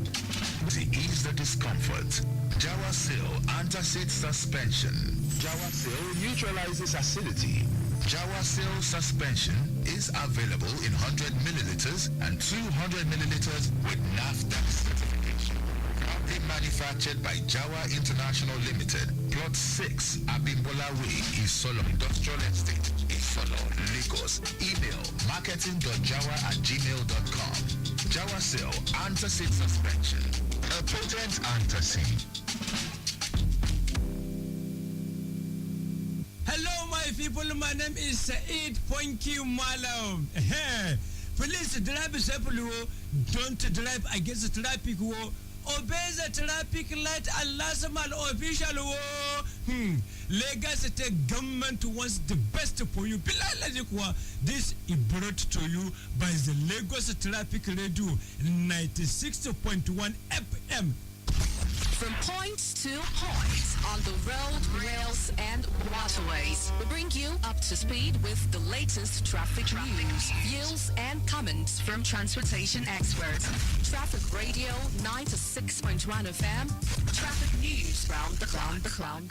L: To ease the discomfort, Jawasil antacid suspension. Jawasil neutralizes acidity. Jawasil suspension is available in 100 milliliters and 200 milliliters with NAFDAC certification. Proudly manufactured by Jawa International Limited, Plot 6, Abimbola Way, Isolo Industrial Estate, Isolo, Lagos. Email marketing.jawa@gmail.com. Jawasil antacid suspension. A potent antacid.
S: Hello, my people. My name is Said Ponki Malam. Please drive safely. Don't drive against the traffic. Obey the traffic light and last man official. Lagos State government wants the best for you. This is brought to you by the Lagos Traffic Radio 96.1 FM.
T: From point to point on the road, rails, and waterways, we bring you up to speed with the latest traffic news, views, and comments from transportation experts. Traffic Radio 96.1 FM. Traffic news round the clock.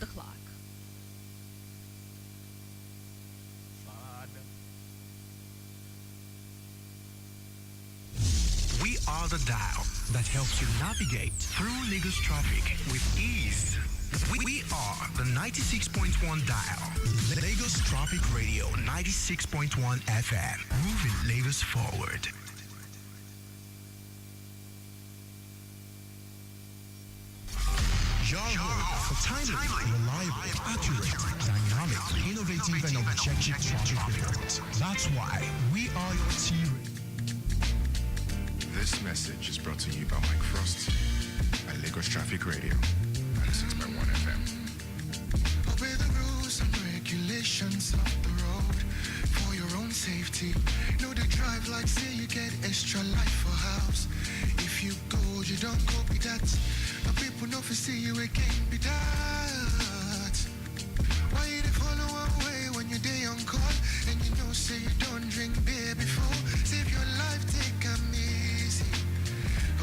F: We are the dial that helps you navigate through Lagos traffic with ease. We are the 96.1 dial. Lagos Traffic Radio 96.1 FM. Moving Lagos forward. Your home for timely, reliable, accurate, dynamic, innovative, and objective traffic reports. That's why we are your team.
O: This message is brought to you by Mike Frost at Lagos Traffic Radio 96.1 FM.
A: Obey the rules and regulations of the road for your own safety. Know the drive like say you get extra life for house. If you go, you don't go be that. The people know for see you again be that. Why you dey follow one way when you day on call and you know say you don't drink beer before? Save your life, take a easy.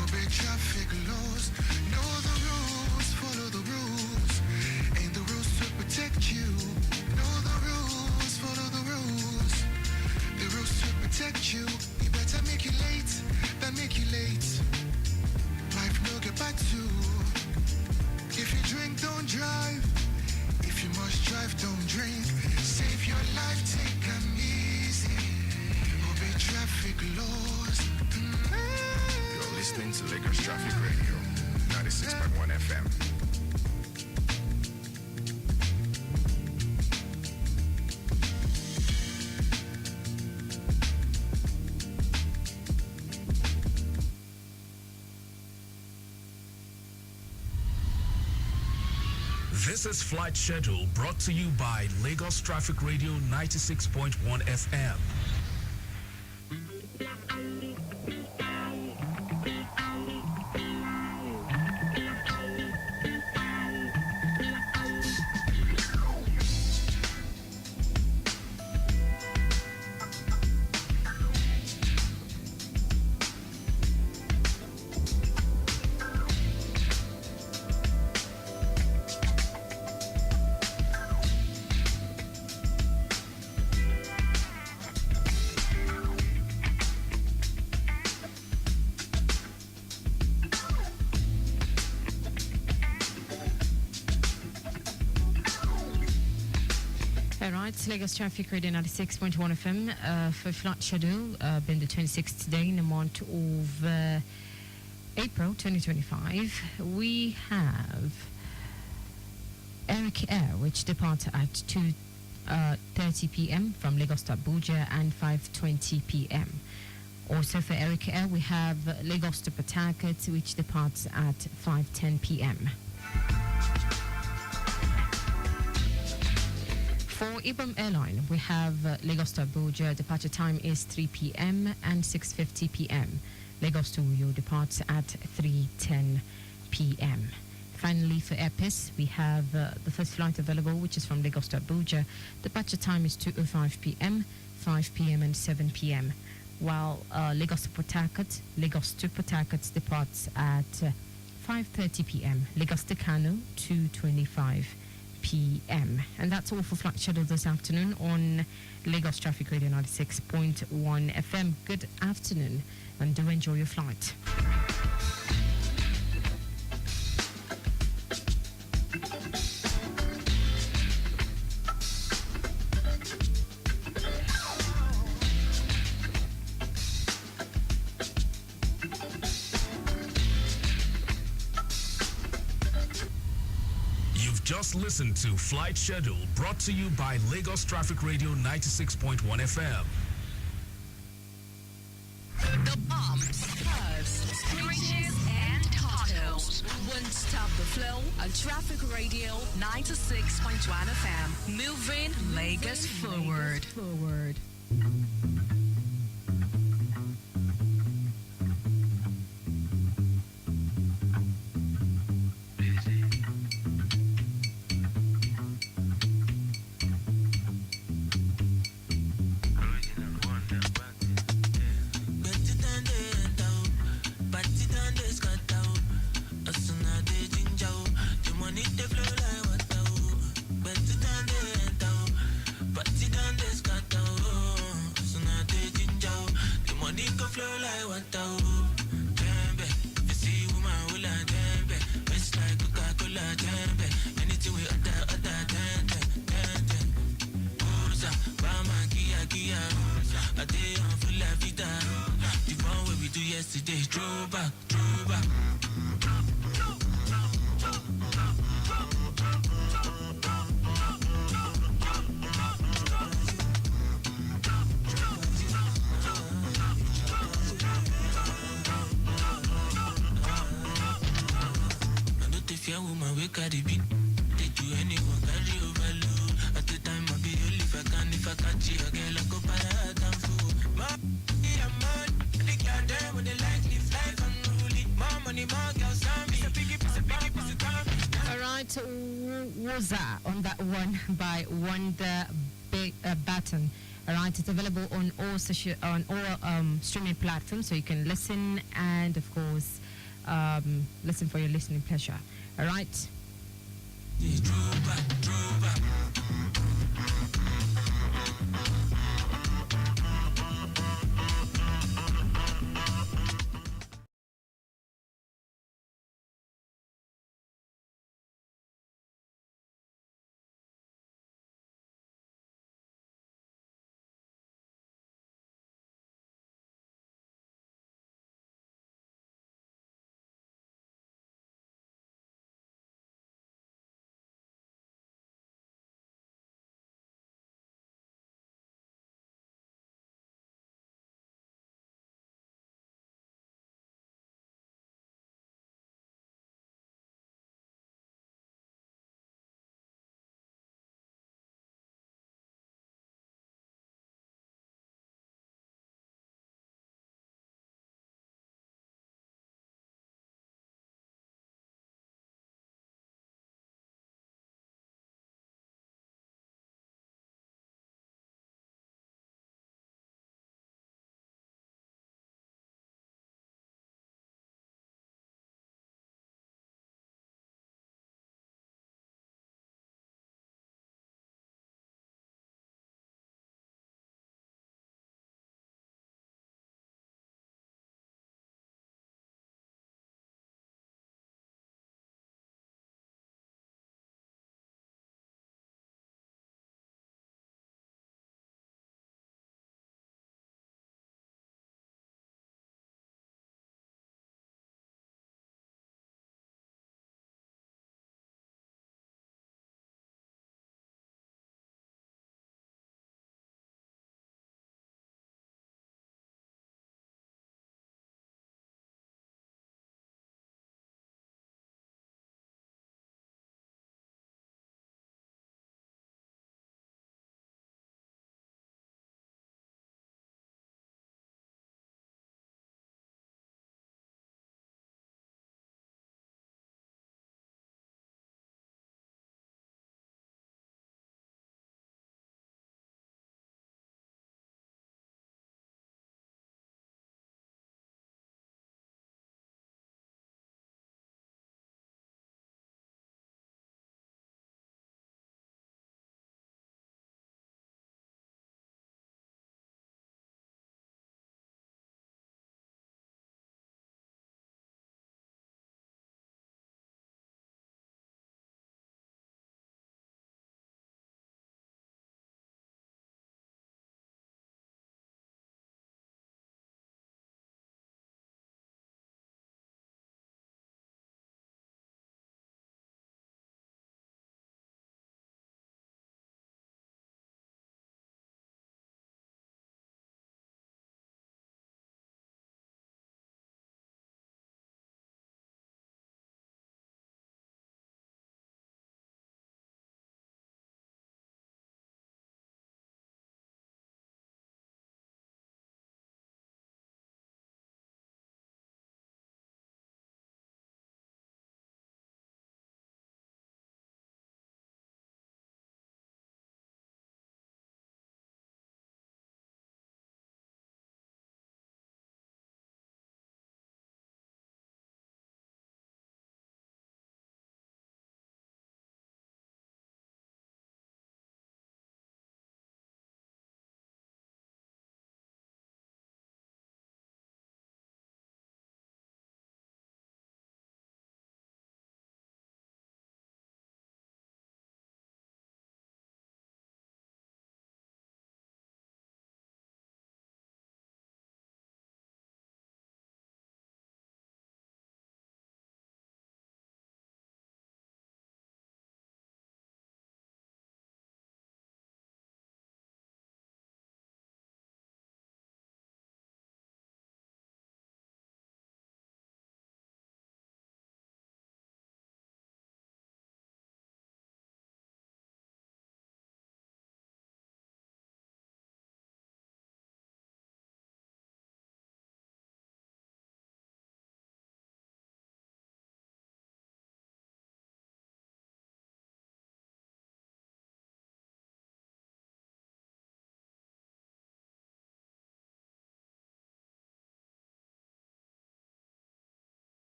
A: Obey traffic laws. Know the rules, follow the rules. And the rules to protect you. Know the rules, follow the rules. The rules to protect you. You better make you late than make you late. Life no get back to. If you drink, don't drive. If you must drive, don't drink. Save your life, take them easy. Obey traffic laws.
O: You're listening to Lagos Traffic Radio 96.1 FM.
D: This is Flight Schedule brought to you by Lagos Traffic Radio 96.1 FM.
G: All right, Lagos Traffic Radio 96.1 FM for flight schedule, been the 26th day in the month of April 2025. We have Eric Air, which departs at 2:30 p.m. from Lagos to Abuja and 5:20 p.m. Also for Eric Air, we have Lagos to Port Harcourt, which departs at 5:10 p.m. For Ibom Airline, we have Lagos to Abuja, departure time is 3 p.m. and 6:50 p.m. Lagos to Uyo departs at 3:10 p.m. Finally, for Air Peace, we have the first flight available, which is from Lagos to Abuja. Departure time is 2:05 p.m., 5 p.m. and 7 p.m. While Lagos to Port Harcourt departs at 5:30 p.m. Lagos to Kano, 2:25 p.m. And that's all for flight schedule this afternoon on Lagos Traffic Radio 96.1 FM. Good afternoon and do enjoy your flight.
D: Just listen to Flight Schedule, brought to you by Lagos Traffic Radio 96.1 FM.
T: The bombs, curves, screeches, and potholes won't stop the flow on Traffic Radio 96.1 FM. Moving Lagos forward.
G: On that one by Wonder Baton. All right, it's available on all streaming platforms, so you can listen and, of course, listen for your listening pleasure. All right.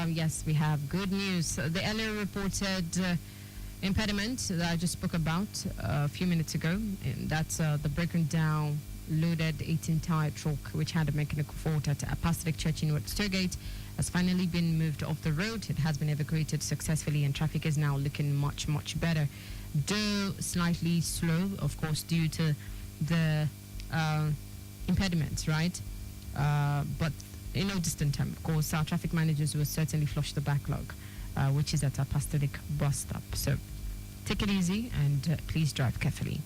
G: Yes, we have good news. The earlier reported impediment that I just spoke about a few minutes ago, and that's the broken down loaded 18-tire truck which had a mechanical fault at Apostolic Church in Westgate has finally been moved off the road. It has been evacuated successfully and traffic is now looking much, much better. Though slightly slow, of course, due to the impediments, right? But in no distant time, of course, our traffic managers will certainly flush the backlog, which is at Apostolic bus stop. So take it easy and please drive carefully.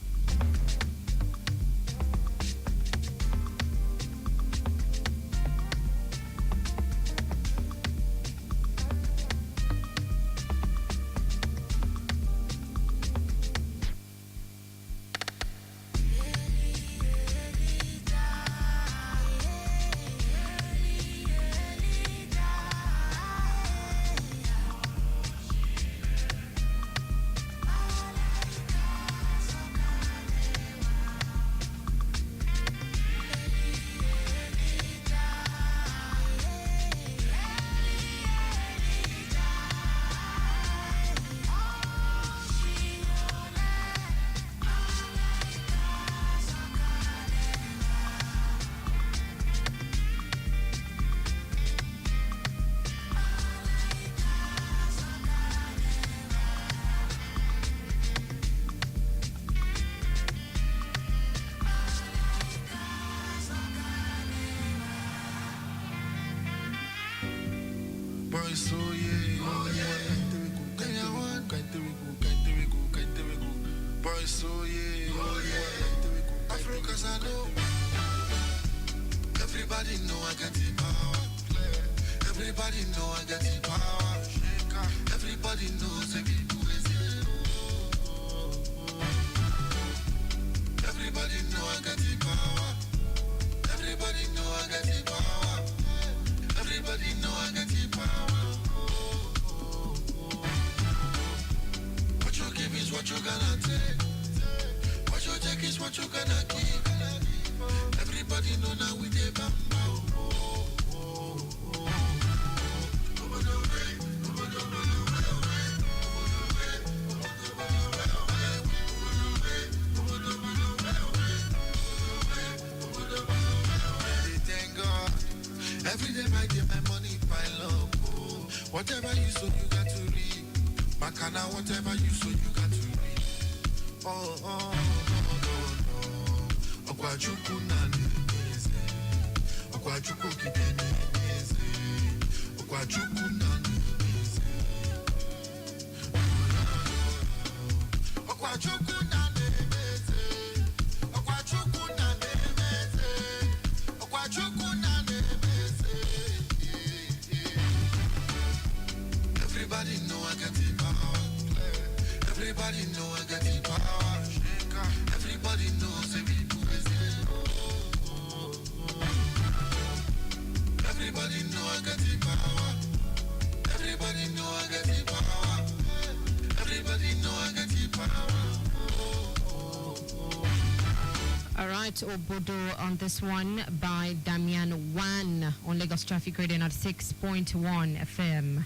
A: Everybody know I got the power. Everybody know I got the power. Everybody knows every Everybody know I got the power. Everybody know I got the power. Everybody know I got the power. What you give is what you gonna take. What you take is what you gonna keep. Everybody know now we dey bamba. Thank God. Every day my day my money pile up. Whatever you sow you got to reap. Makana whatever you sow you got to reap. Okwajuku nani neze. Okwajuku kitene neze. Okwajuku nani neze. Okwajuku nani neze. Okwajuku nani neze. Okwajuku nani neze. Everybody know I got the power. Everybody know I got the power. Everybody knows every Everybody know I got the power. Everybody know I got the power. Everybody know I got the power.
G: All right, Obodo on this one by Damian Wan on Lagos Traffic Radio at 6.1 FM.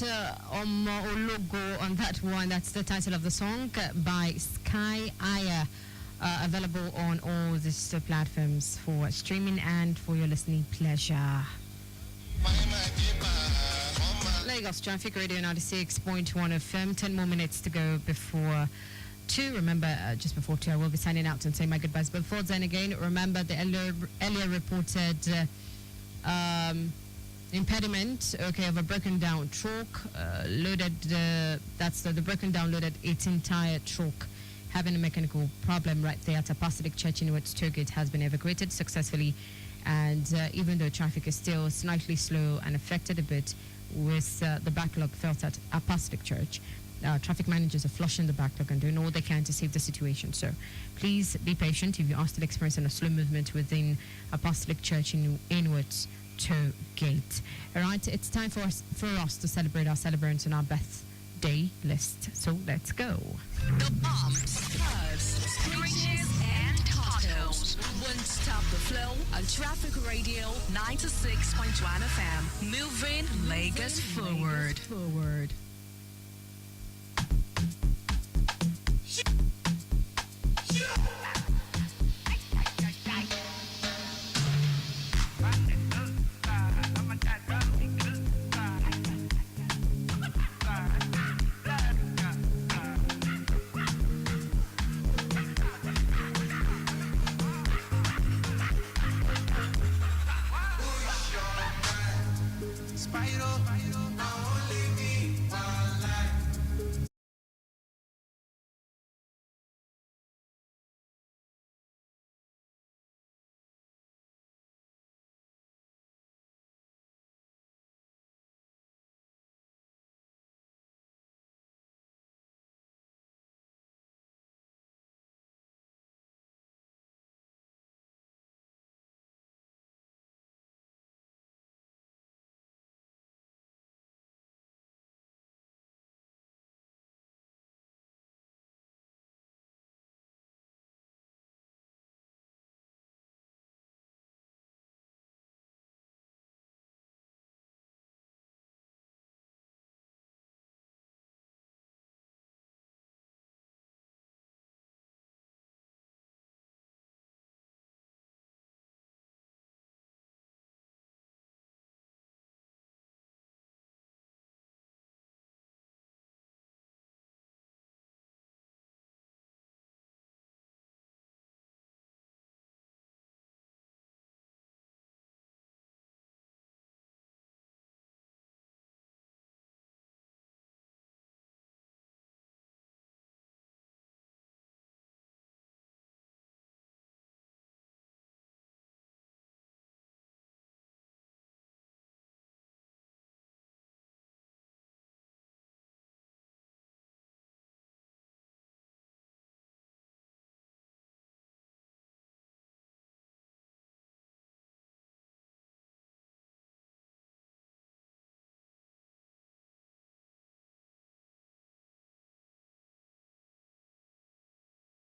G: Ologo on that one. That's the title of the song by Sky Aya. Available on all digital platforms for streaming and for your listening pleasure. Lagos Traffic Radio 96.1 FM. 10 more minutes to go before 2. Remember, just before 2, I will be signing out and saying my goodbyes. But before then, again, remember the earlier reported impediment, of a broken down truck loaded. That's the broken down loaded 18-tire truck having a mechanical problem right there at Apostolic Church in which Tollgate has been evacuated successfully. And even though traffic is still slightly slow and affected a bit with the backlog felt at Apostolic Church, traffic managers are flushing the backlog and doing all they can to save the situation. So please be patient if you are still experiencing a slow movement within Apostolic Church in Inwards Tollgate. All right, it's time for us to celebrate our celebrants on our birthday list. So let's go.
T: The bumps, curves, screeches, and potholes won't stop the flow on Traffic Radio 96.1 FM. Moving Lagos forward.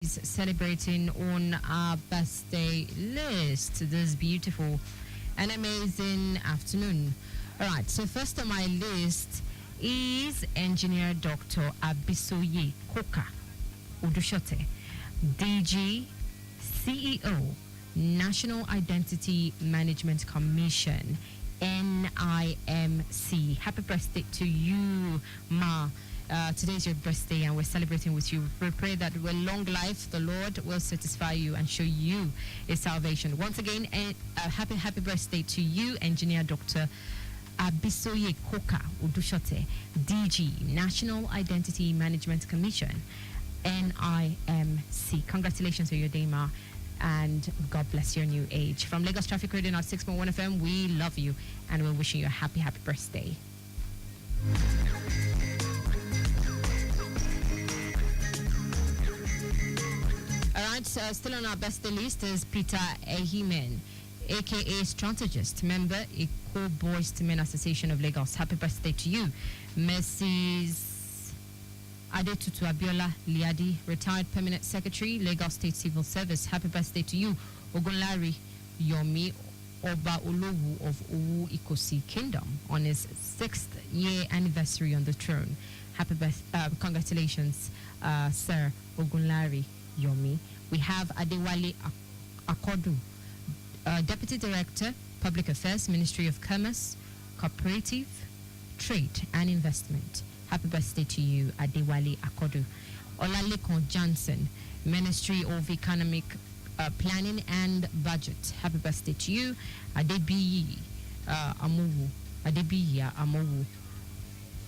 G: Is celebrating on our birthday list this beautiful and amazing afternoon. All right, so first on my list is Engineer Dr. Abisoye Koka Udushote, DG, CEO, National Identity Management Commission, NIMC. Happy birthday to you, Ma. Today's your birthday and we're celebrating with you. We pray that with long life, the Lord will satisfy you and show you his salvation. Once again, happy birthday to you, Engineer Dr. Abisoye Koka Udushote, DG, National Identity Management Commission, NIMC. Congratulations on your day, Ma, and God bless your new age. From Lagos Traffic Radio 6.1 FM, we love you and we're wishing you a happy birthday. All right, so still on our birthday list is Peter Ehimen, aka Strategist, member, Eco Boys to Men Association of Lagos. Happy birthday to you. Mrs. Adetutu Abiola Liadi, retired permanent secretary, Lagos State Civil Service. Happy birthday to you. Ogunlari Yomi Oba Olowu of Owu Ikosi Kingdom on his 6th year anniversary on the throne. Happy birthday, congratulations, Sir Ogunlari Yomi. We have Adewale Akodu, Deputy Director, Public Affairs, Ministry of Commerce, Cooperative, Trade and Investment. Happy birthday to you, Adewale Akodu. Olalekon Johnson, Ministry of Economic Planning and Budget. Happy birthday to you, Adebiyi Amowu. Adebiyi Amowu.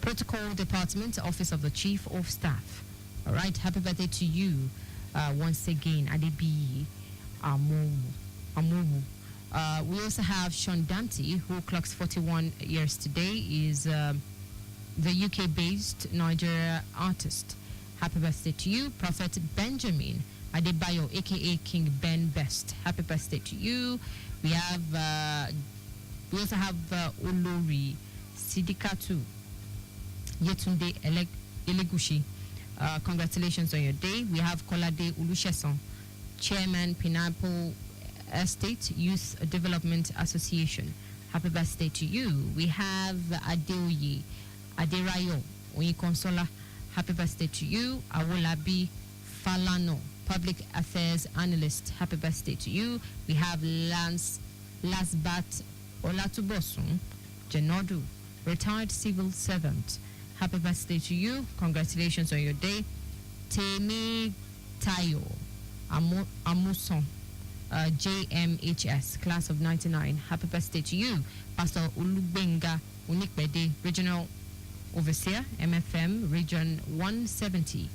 G: Protocol Department, Office of the Chief of Staff. All right, happy birthday to you once again, Adebiyi Amowu. We also have Sean Dante, who clocks 41 years today, is the UK-based Nigeria artist. Happy birthday to you, Prophet Benjamin Adebayo, aka King Ben Best. Happy birthday to you. We also have Olori Sidikatu Yetunde Elegushi. Congratulations on your day. We have Kolade Olusesan, Chairman, Pineapple Estate Youth Development Association. Happy birthday to you. We have Adeoye Aderayo Oyikonsola. Happy birthday to you. Awolabi Falano, Public Affairs Analyst. Happy birthday to you. We have Lasbat Olatubosun Jenodu, Retired Civil Servant. Happy birthday to you. Congratulations on your day. Temi Tayo Amuson, JMHS, class of 99. Happy birthday to you. Pastor Ulubenga Unikbede, Regional Overseer, MFM, Region 170,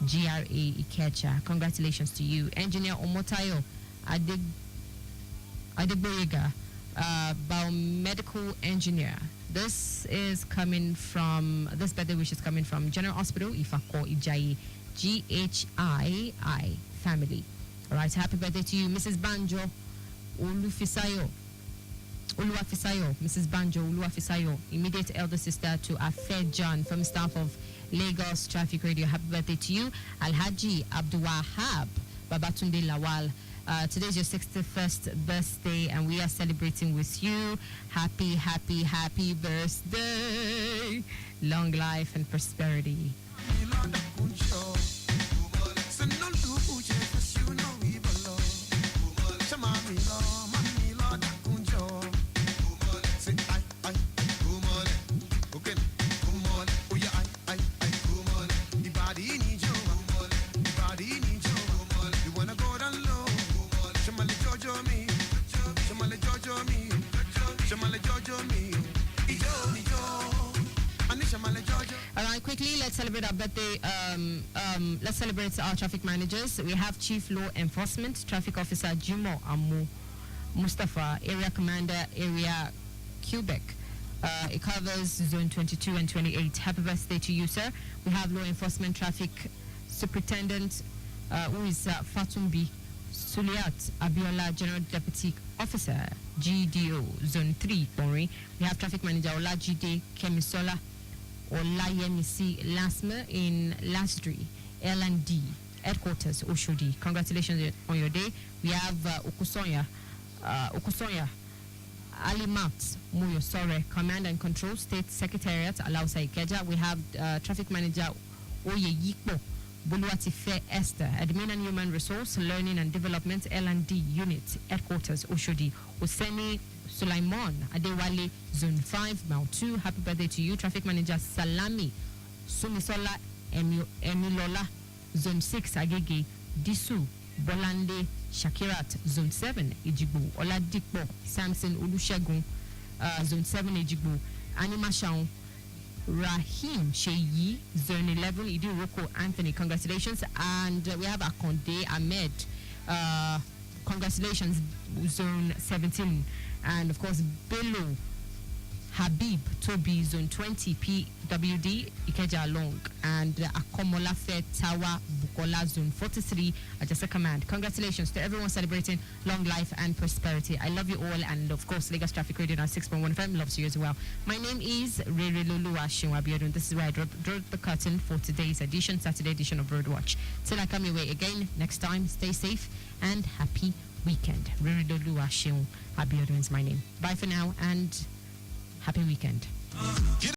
G: GRA Ikecha. Congratulations to you. Engineer Omotayo Adeboyega, Biomedical Engineer. This birthday wish is coming from General Hospital Ifako Ijayi, GHII family. All right, happy birthday to you, Mrs. Banjo Oluwafisayo, Mrs. Banjo Oluwafisayo, immediate elder sister to Afe John from staff of Lagos Traffic Radio. Happy birthday to you, Alhaji Abdulwahab Babatunde Lawal. Today is your 61st birthday and we are celebrating with you. Happy birthday. Long life and prosperity. Quickly, let's celebrate our birthday. Let's celebrate our traffic managers. We have Chief Law Enforcement Traffic Officer Jimo Amu Mustafa, Area Commander, Area Quebec. It covers Zone 22 and 28. Happy birthday to you, sir. We have Law Enforcement Traffic Superintendent, who is Fatumbi Suliat Abiola, General Deputy Officer, GDO, Zone 3, Bori. We have Traffic Manager Olajide Kemisola Olayemisi Lasma in Lasdri, L&D, Headquarters, Oshodi. Congratulations on your day. We have Okusonya Alimat Muyosore, Command and Control, State Secretariat, Alausa Ikeja. We have Traffic Manager Oye Yikbo Buluatife Esther, Admin and Human Resource, Learning and Development, L&D Unit, Headquarters, Oshodi. Useni Sulaiman Adewale, Zone 5, Mile 2. Happy birthday to you. Traffic Manager Salami Sumisola Emilola, Zone 6, Agege. Disu Bolande Shakirat, Zone 7, Ejigbo. Oladipo Samson Olusegun, Zone 7, Ejigbo. Animashaun Rahim Sheyi, Zone 11, Idiroko Anthony. Congratulations. And we have Akonde Ahmed. Congratulations, Zone 17. And of course, Bello Habib Toby, Zone 20, PWD, Ikeja Long. And Akomolafe Tawa Bukola, Zone 43, Ajasa Command. Congratulations to everyone celebrating long life and prosperity. I love you all. And of course, Lagos Traffic Radio 6.1 FM loves you as well. My name is Rereloluwa Seun Abiodun. This is where I draw the curtain for today's edition, Saturday edition of ROADWATCH. Till I come your way again next time, stay safe and happy weekend. Rereloluwa Seun Abiodun is my name. Bye for now and happy weekend.